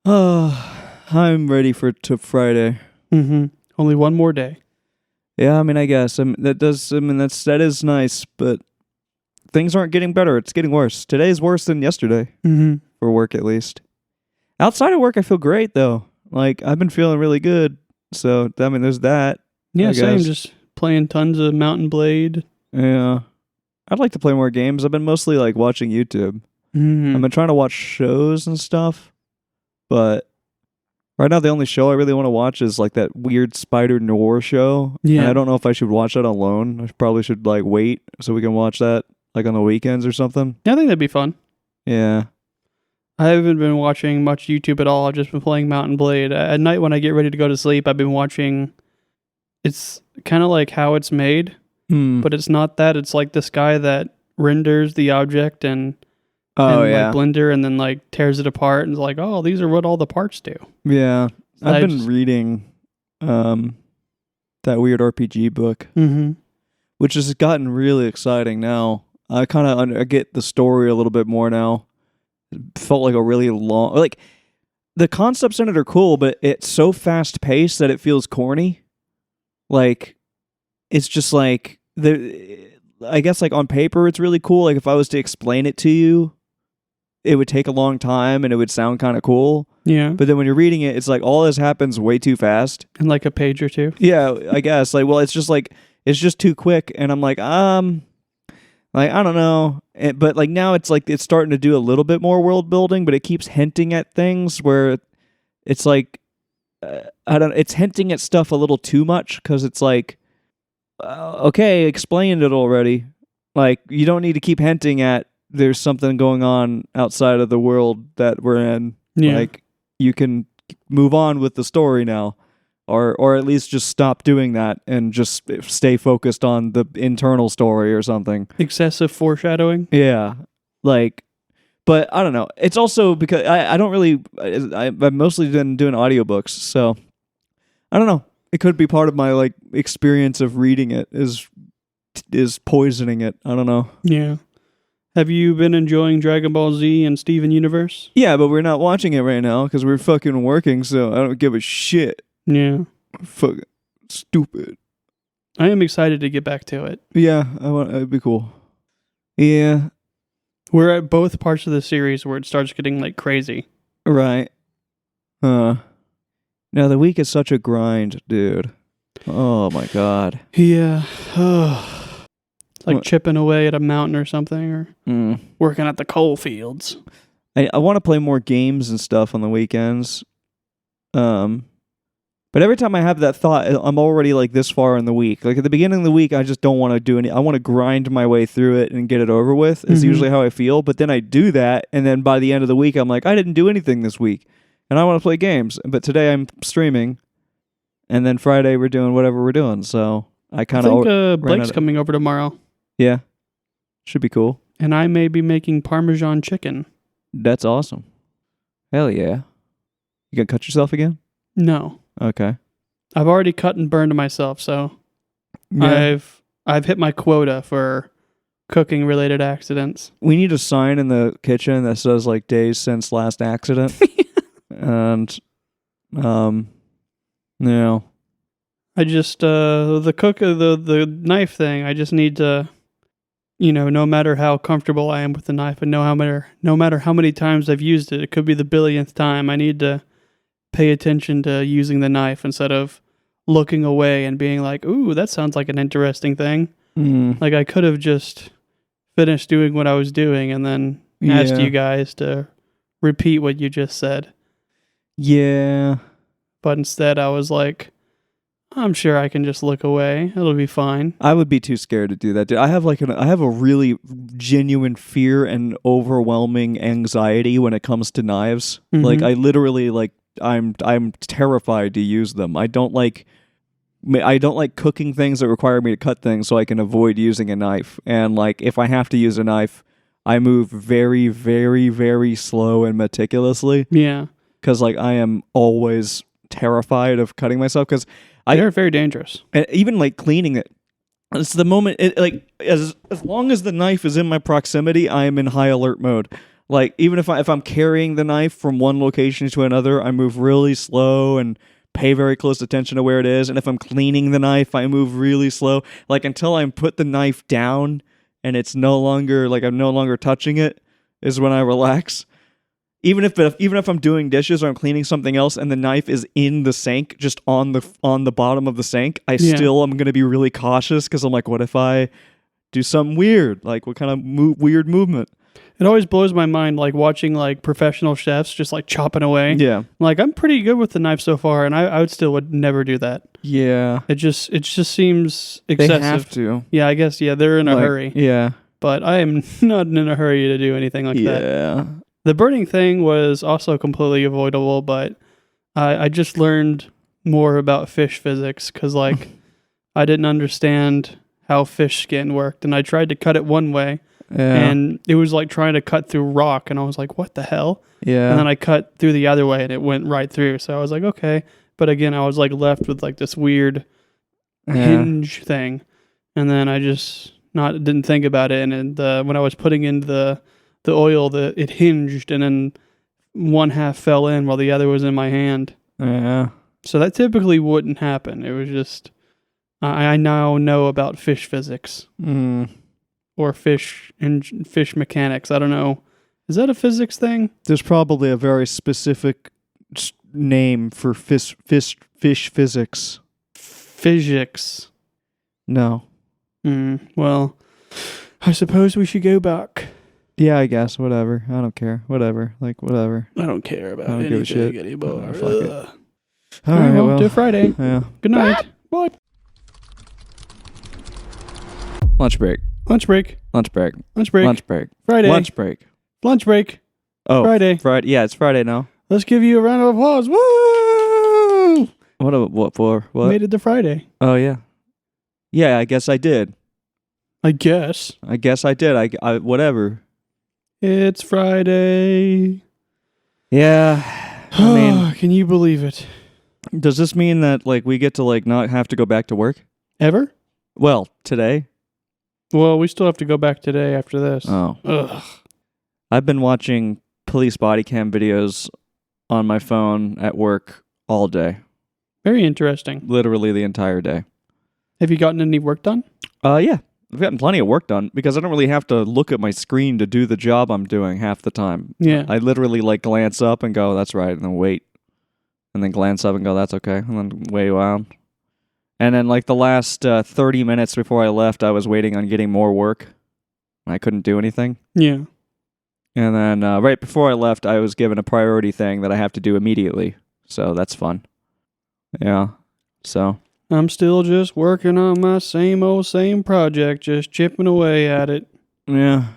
Oh, I'm ready for Friday. Mm-hmm. Only one more day. Yeah, I mean, I guess that is nice, but things aren't getting better. It's getting worse. Today's worse than yesterday Mm-hmm. for work, at least. Outside of work, I feel great though. Like I've been feeling really good. So I mean, there's that. Yeah, I same. guess. Just playing tons of Mountain Blade. Yeah, I'd like to play more games. I've been mostly like watching YouTube. Mm-hmm. I've been trying to watch shows and stuff, but right now the only show I really want to watch is like that weird spider noir show. Yeah. And I don't know if I should watch that alone. I probably should like wait so we can watch that like on the weekends or something. Yeah, I think that'd be fun. Yeah. I haven't been watching much YouTube at all. I've just been playing Mountain Blade. At night when I get ready to go to sleep, I've been watching. It's kind of like How It's Made, but it's not that. It's like this guy that renders the object and like Blender and then like tears it apart and is like, oh, these are what all the parts do. Yeah. I I've been reading that weird RPG book, Mm-hmm. which has gotten really exciting now. I kind of I get the story a little bit more now. It felt like a really long, like the concepts in it are cool, but it's so fast paced that it feels corny. Like it's just like I guess like on paper it's really cool. Like if I was to explain it to you, it would take a long time and it would sound kind of cool. Yeah. But then when you're reading it, it's like all this happens way too fast. In like a page or two. Yeah, I guess. Like, well, it's just too quick, and I'm like, I don't know. But like now, it's like it's starting to do a little bit more world building, but it keeps hinting at things where it's like, I don't. It's hinting at stuff a little too much because it's like, okay, explained it already. Like you don't need to keep hinting at there's something going on outside of the world that we're in. Yeah. Like you can move on with the story now. Or at least just stop doing that and just stay focused on the internal story or something. Excessive foreshadowing. Yeah. Like, but I don't know. It's also because I don't really, I've mostly been doing audiobooks. So I don't know. It could be part of my like experience of reading it is poisoning it. I don't know. Yeah. Have you been enjoying Dragon Ball Z and Steven Universe? Yeah, but we're not watching it right now because we're fucking working. So I don't give a shit. Yeah. Fucking stupid. I am excited to get back to it. Yeah, it'd be cool. Yeah, We're at both parts of the series where it starts getting like crazy. right. Now the week is such a grind, dude. Oh my god. Yeah. It's like What? chipping away at a mountain or something, or working at the coal fields. I want to play more games and stuff on the weekends. But every time I have that thought, I'm already like this far in the week. Like at the beginning of the week, I just don't want to do any. I want to grind my way through it and get it over with. Is usually how I feel. But then I do that, and then by the end of the week, I'm like, I didn't do anything this week, and I want to play games. But today I'm streaming, and then Friday we're doing whatever we're doing. So I I kind think of Blake's coming over tomorrow, yeah, should be cool. and I may be making Parmesan chicken. That's awesome. Hell yeah. You gonna cut yourself again? No, Okay. I've already cut and burned myself, so Yeah. I've hit my quota for cooking related accidents. We need a sign in the kitchen that says like days since last accident. And yeah. I just the knife thing. I just need to, no matter how comfortable I am with the knife, and no matter how many times I've used it, it could be the billionth time. I need to pay attention to using the knife instead of looking away and being like, "Ooh, that sounds like an interesting thing." Like I could have just finished doing what I was doing and then asked you guys to repeat what you just said. Yeah. But instead, I was like, I'm sure I can just look away. It'll be fine. I would be too scared to do that. Dude. I have a really genuine fear and overwhelming anxiety when it comes to knives. Mhm. Like I literally I'm terrified to use them. I don't like cooking things that require me to cut things so I can avoid using a knife. And like if I have to use a knife, I move very, very, very slow and meticulously Yeah. because like I am always terrified of cutting myself because They're very dangerous. and even like cleaning it. It's the moment as long as the knife is in my proximity, I am in high alert mode. Like even if I'm carrying the knife from one location to another, I move really slow and pay very close attention to where it is. And if I'm cleaning the knife, I move really slow. Like until I put the knife down and it's no longer like I'm no longer touching it is when I relax. Even if I'm doing dishes or I'm cleaning something else and the knife is in the sink, just on the bottom of the sink, I still am going to be really cautious because I'm like, what if I do something weird? Like what kind of weird movement? It always blows my mind, like watching like professional chefs just like chopping away. Yeah. Like I'm pretty good with the knife so far, and I would never do that. Yeah. It just seems excessive. They have to. Yeah, I guess. Yeah, they're in a hurry. Yeah. But I am not in a hurry to do anything like that. Yeah. The burning thing was also completely avoidable, but I just learned more about fish physics because like I didn't understand how fish skin worked, and I tried to cut it one way. Yeah. And it was like trying to cut through rock, and I was like, what the hell? Yeah. And then I cut through the other way, and it went right through. So I was like, okay. but again, I was like left with like this weird Yeah. hinge thing, and then I just didn't think about it, and then when I was putting in the oil, it hinged, and then one half fell in while the other was in my hand. Yeah. So that typically wouldn't happen. It was just I now know about fish physics or fish mechanics. I don't know. Is that a physics thing? There's probably a very specific name for fish physics. Physics. No. Well, I suppose we should go back. Yeah, I guess. Whatever. I don't care. Whatever. Like, whatever. I don't care about I don't give a shit. anymore. Oh, fuck it. All right, well, till Friday. Yeah. Good night. Bye. Lunch break. Lunch break. Lunch break. Lunch break. Lunch break. Friday. Lunch break. Lunch break. Oh, Friday. Friday. Yeah, it's Friday now. Let's give you a round of applause. Woo! What for? What? Made it to Friday. Oh, yeah. Yeah, I guess I did. I guess. I guess I did. I whatever. It's Friday. Yeah. I mean, Can you believe it? does this mean that like we get to like not have to go back to work? Ever? Well, today. Well, we still have to go back today after this. Oh. Ugh. I've been watching police body cam videos on my phone at work all day. Very interesting. Literally the entire day. Have you gotten any work done? Yeah. I've gotten plenty of work done because I don't really have to look at my screen to do the job I'm doing half the time. Yeah. I literally like glance up and go, that's right, and then wait. And then glance up and go, that's okay. And then wait around. And then like the last 30 minutes before I left, I was waiting on getting more work. I couldn't do anything. Yeah. And then right before I left, I was given a priority thing that I have to do immediately. So that's fun. Yeah. So. I'm still just working on my same project, just chipping away at it. Yeah.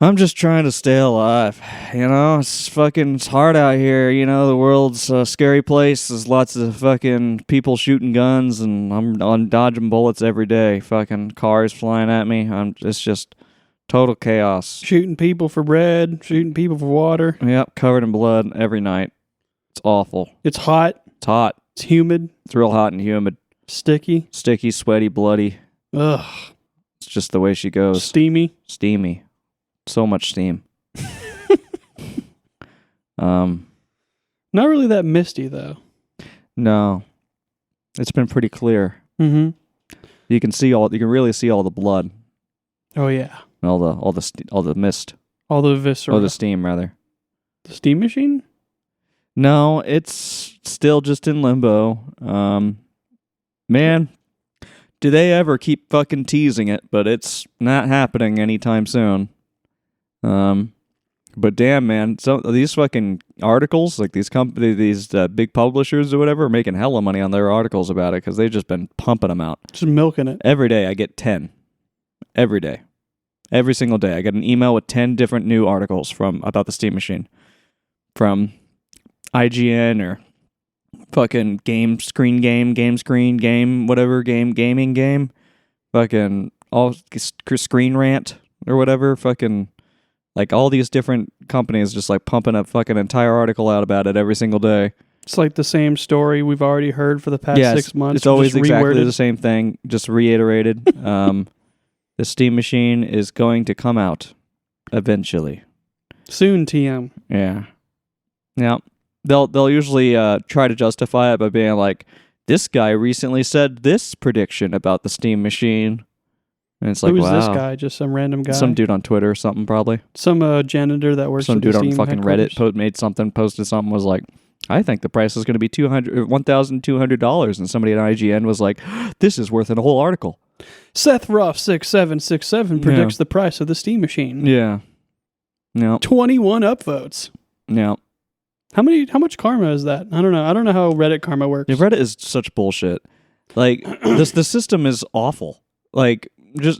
I'm just trying to stay alive. You know, it's hard out here. You know, the world's a scary place. There's lots of fucking people shooting guns, and I'm dodging bullets every day. Fucking cars flying at me. It's just total chaos. Shooting people for bread, shooting people for water. Yep, covered in blood every night. It's awful. It's hot. It's hot. It's humid. It's real hot and humid. Sticky. Sticky, sweaty, bloody. Ugh. It's just the way she goes. Steamy. Steamy. So much steam. Not really that misty though. No. It's been pretty clear. Mm-hmm. You can really see all the blood. Oh yeah. And all the mist. All the viscera. Or the steam rather. The steam machine? No, it's still just in limbo. Man, do they ever keep fucking teasing it, but it's not happening anytime soon. But damn, man, so these fucking articles, like these big publishers or whatever, are making hella money on their articles about it because they've just been pumping them out. Just milking it. Every day I get 10. Every day. Every single day. I get an email with 10 different new articles about the Steam Machine. From IGN or fucking gaming game. Fucking all Screen Rant or whatever. Fucking like all these different companies just like pumping a fucking entire article out about it every single day. It's like the same story we've already heard for the past 6 months. It's always just exactly reworded. the same thing, just reiterated. The Steam Machine is going to come out eventually. Soon, TM. Yeah. Yeah. They'll usually try to justify it by being like, this guy recently said this prediction about the Steam Machine. And it's like, Who is wow. this guy? Just some random guy? Some dude on Twitter or something, probably. Some janitor that works Some at the dude on Steam fucking headquarters? Reddit posted something, was like, I think the price is going to be $1,200. And somebody at IGN was like, this is worth a whole article. Seth Ruff 6767 predicts the price of the Steam Machine. Yeah. No. 21 upvotes. No. How much karma is that? I don't know. I don't know how Reddit karma works. Yeah, Reddit is such bullshit. Like the system is awful. Like it's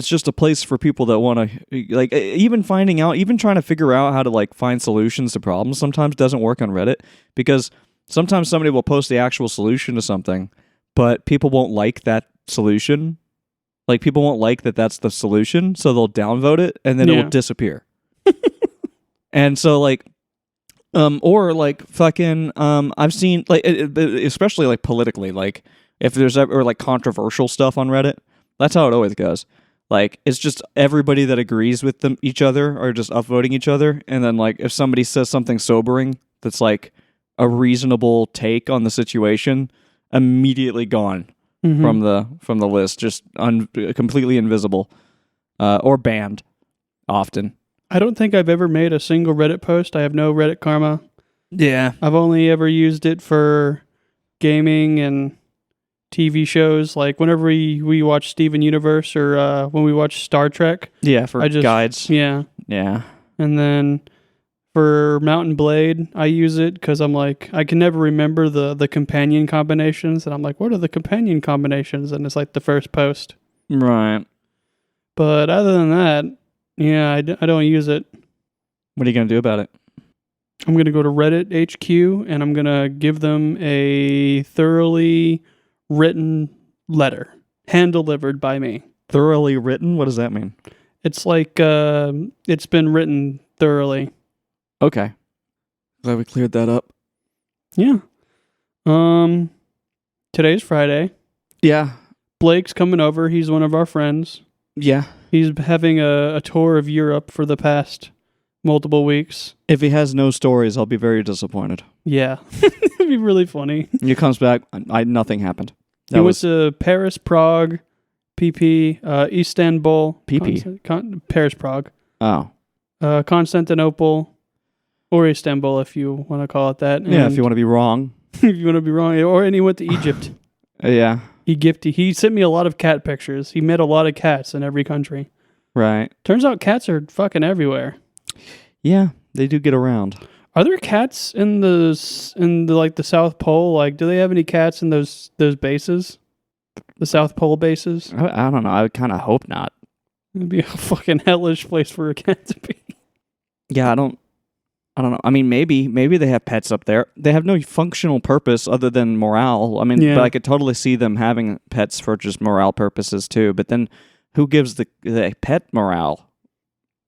just a place for people that want to like even trying to figure out how to like find solutions to problems sometimes doesn't work on Reddit because sometimes somebody will post the actual solution to something, but people won't like that solution. Like people won't like that that's the solution, so they'll downvote it and then it will disappear. And so like Or like fucking I've seen like especially like politically, like if there's ever like controversial stuff on Reddit, that's how it always goes. Like it's just everybody that agrees with them each other are just upvoting each other, and then like if somebody says something sobering that's like a reasonable take on the situation, immediately gone from the list, just completely invisible, or banned often. I don't think I've ever made a single Reddit post. I have no Reddit karma. Yeah. I've only ever used it for gaming and TV shows. Like whenever we watch Steven Universe or when we watch Star Trek. Yeah, for guides. Yeah. Yeah. And then for Mountain Blade, I use it because I'm like, I can never remember the companion combinations. And I'm like, what are the companion combinations? And it's like the first post. Right. But other than that, yeah, I don't use it. What are you going to do about it? I'm going to go to Reddit HQ and I'm going to give them a thoroughly written letter, hand-delivered by me. Thoroughly written? What does that mean? It's like it's been written thoroughly. Okay. Glad we cleared that up. Yeah. Today's Friday. Yeah. Blake's coming over. He's one of our friends. Yeah. He's having a tour of Europe for the past multiple weeks. If he has no stories, I'll be very disappointed. Yeah. It'd be really funny. He comes back, nothing happened. He went to Paris, Prague, PP, Istanbul. PP? Paris, Prague. Oh. Constantinople, or Istanbul, if you want to call it that. Yeah, And if you want to be wrong. if you want to be wrong. And he went to Egypt. Yeah. He sent me a lot of cat pictures. He met a lot of cats in every country. Right. Turns out cats are fucking everywhere. Yeah, they do get around. Are there cats in the like the South Pole? Like, do they have any cats in those bases? The South Pole bases? I don't know. I would kind of hope not. It'd be a fucking hellish place for a cat to be. Yeah, I don't know. I mean, maybe they have pets up there. They have no functional purpose other than morale. I mean, Yeah. but I could totally see them having pets for just morale purposes too. But then, who gives the pet morale?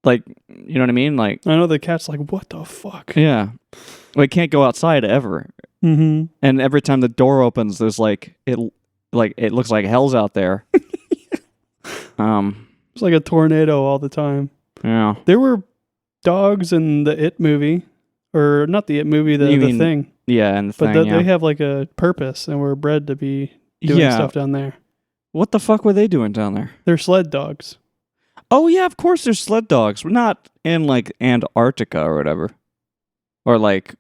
Like, you know what I mean? Like, I know the cat's like, what the fuck? yeah, well, it can't go outside ever. Mm-hmm. And every time the door opens, there's it looks like hell's out there. It's like a tornado all the time. Yeah. There were dogs in the It movie, or not the It movie, the Thing. Yeah, and But they have like a purpose and were bred to be doing stuff down there. What the fuck were they doing down there? They're sled dogs. Oh yeah, of course there's sled dogs. We're not in like Antarctica or whatever. Or like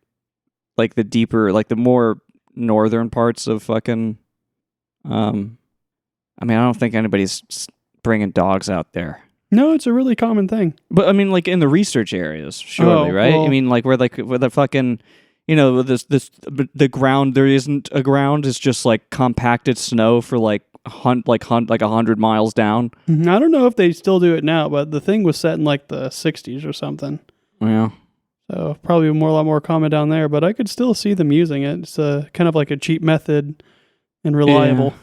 the deeper, like the more northern parts of fucking I mean, I don't think anybody's bringing dogs out there. No, it's a really common thing. But I mean, like in the research areas, surely, right? Well, I mean, like where the fucking, the ground, there isn't a ground. It's just like compacted snow for like 100 miles down. I don't know if they still do it now, but the thing was set in like the 60s or something. Yeah. So probably a lot more common down there, but I could still see them using it. It's kind of like a cheap method and reliable. Yeah,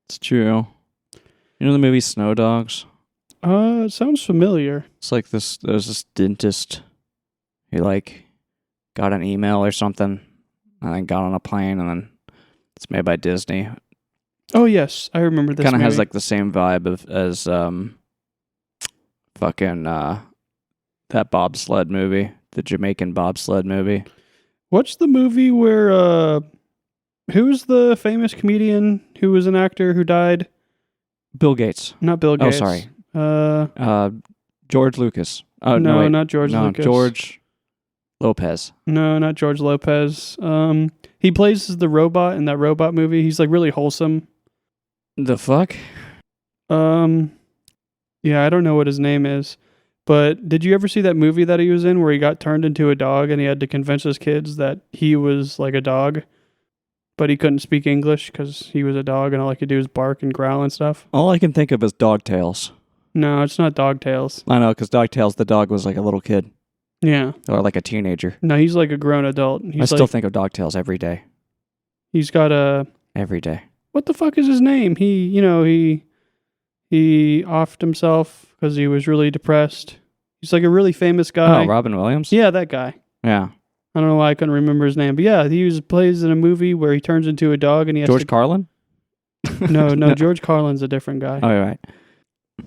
it's true. You know the movie Snow Dogs? It sounds familiar. It's like there's this dentist who like got an email or something and then got on a plane, and then it's made by Disney. Oh yes, I remember this. Kind of movie. has like the same vibe as fucking that bobsled movie, the Jamaican bobsled movie. What's the movie where who's the famous comedian who was an actor who died? Bill Gates. Not Bill Gates. Oh, sorry. George Lucas. Oh no, wait. not George Lucas. George Lopez. No, not George Lopez. He plays the robot in that robot movie. He's like really wholesome. The fuck? Yeah, I don't know what his name is. But did you ever see that movie that he was in where he got turned into a dog and he had to convince his kids that he was like a dog, but he couldn't speak English because he was a dog and all he could do was bark and growl and stuff? All I can think of is Dogtails. No, it's not Dogtails. I know, because Dogtails, the dog was like a little kid. Yeah. Or like a teenager. No, he's like a grown adult. I still think of Dogtails every day. He's got a... Every day. What the fuck is his name? He offed himself because he was really depressed. He's like a really famous guy. Oh, Robin Williams? Yeah, that guy. Yeah. I don't know why I couldn't remember his name, but yeah, plays in a movie where he turns into a dog and he has George Carlin? No, George Carlin's a different guy. All right.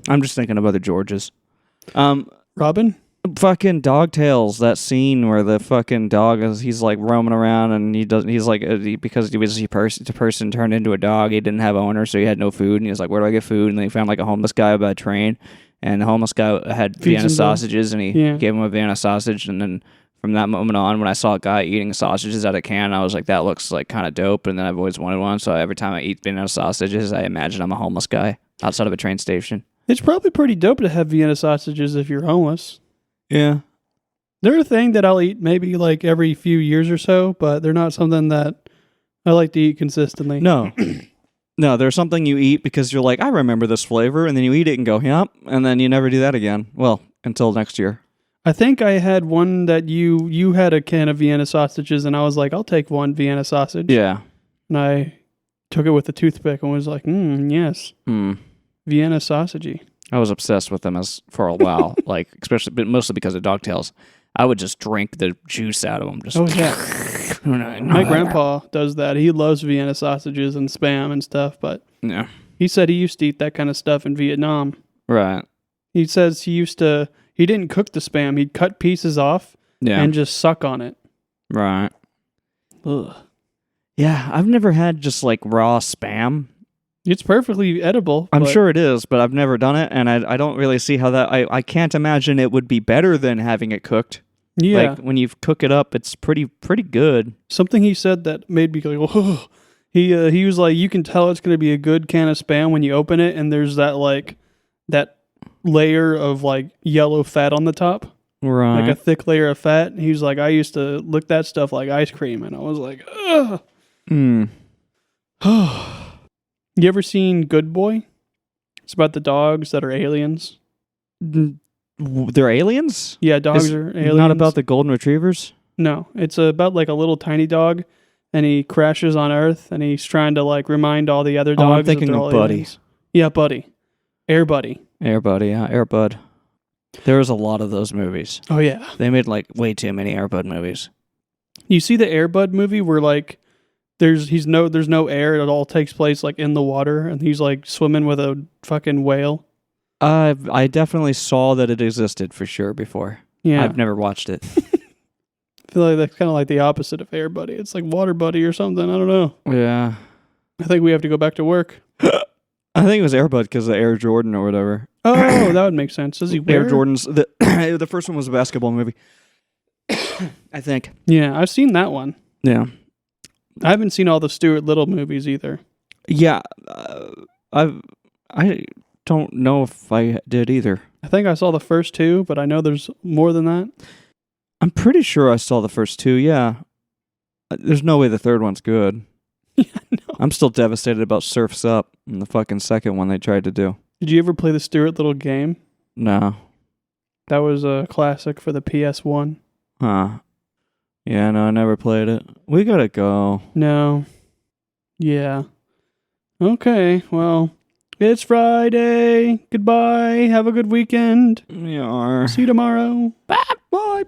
I'm just thinking of other Georges. Robin? Fucking Dogtales, that scene where the fucking dog he's like roaming around and he's like because he was the person turned into a dog, he didn't have owner, so he had no food, and he was like, where do I get food? And then he found like a homeless guy by a train, and the homeless guy had Vienna sausages, and he gave him a Vienna sausage, and then from that moment on, when I saw a guy eating sausages out of a can, I was like, that looks like kind of dope, and then I've always wanted one, so every time I eat Vienna sausages, I imagine I'm a homeless guy outside of a train station. It's probably pretty dope to have Vienna sausages if you're homeless. Yeah. They're a thing that I'll eat maybe like every few years or so, but they're not something that I like to eat consistently. No. No, there's something you eat because you're like, I remember this flavor, and then you eat it and go, yep, and then you never do that again. Well, until next year. I think I had one that you had a can of Vienna sausages, and I was like, I'll take one Vienna sausage. Yeah. And I took it with a toothpick and was like, yes. Vienna sausagey. I was obsessed with them for a while, like especially, but mostly because of Dogtails. I would just drink the juice out of them. Just My grandpa does that. He loves Vienna sausages and Spam and stuff, but yeah, he said he used to eat that kind of stuff in Vietnam. Right. He says he didn't cook the Spam. He'd cut pieces off and just suck on it. Right. Ugh. Yeah, I've never had just like raw Spam. It's perfectly edible. I'm sure it is, but I've never done it, and I don't really see how that... I can't imagine it would be better than having it cooked. Yeah. Like, when you cook it up, it's pretty good. Something he said that made me go, oh. He was like, you can tell it's going to be a good can of Spam when you open it, and there's that layer of like yellow fat on the top. Right. Like a thick layer of fat. He was like, I used to lick that stuff like ice cream, and I was like, ugh. You ever seen Good Boy? It's about the dogs that are aliens. They're aliens? Yeah, dogs are aliens. Not about the golden retrievers? No, it's about like a little tiny dog, and he crashes on Earth, and he's trying to like remind all the other dogs. I'm thinking of Buddy. Aliens. Yeah, Buddy. Air Buddy. Air Buddy, yeah, Air Bud. There was a lot of those movies. Oh yeah. They made like way too many Air Bud movies. You see the Air Bud movie where like there's no air, it all takes place like in the water, and he's like swimming with a fucking whale. I definitely saw that it existed for sure before. Yeah. I've never watched it. I feel like that's kind of like the opposite of Air Buddy. It's like Water Buddy or something. I don't know. Yeah. I think we have to go back to work. I think it was Air Bud because of Air Jordan or whatever. Oh, that would make sense. Does he wear Air Jordans? The first one was a basketball movie. I think. Yeah, I've seen that one. Yeah. I haven't seen all the Stuart Little movies either. Yeah. I don't know if I did either. I think I saw the first two, but I know there's more than that. I'm pretty sure I saw the first two, yeah. There's no way the third one's good. Yeah, no. I'm still devastated about Surf's Up and the fucking second one they tried to do. Did you ever play the Stuart Little game? No. That was a classic for the PS1. Huh. Yeah, no, I never played it. We gotta go. No. Yeah. Okay, well, it's Friday. Goodbye. Have a good weekend. We are. See you tomorrow. Bye. Bye.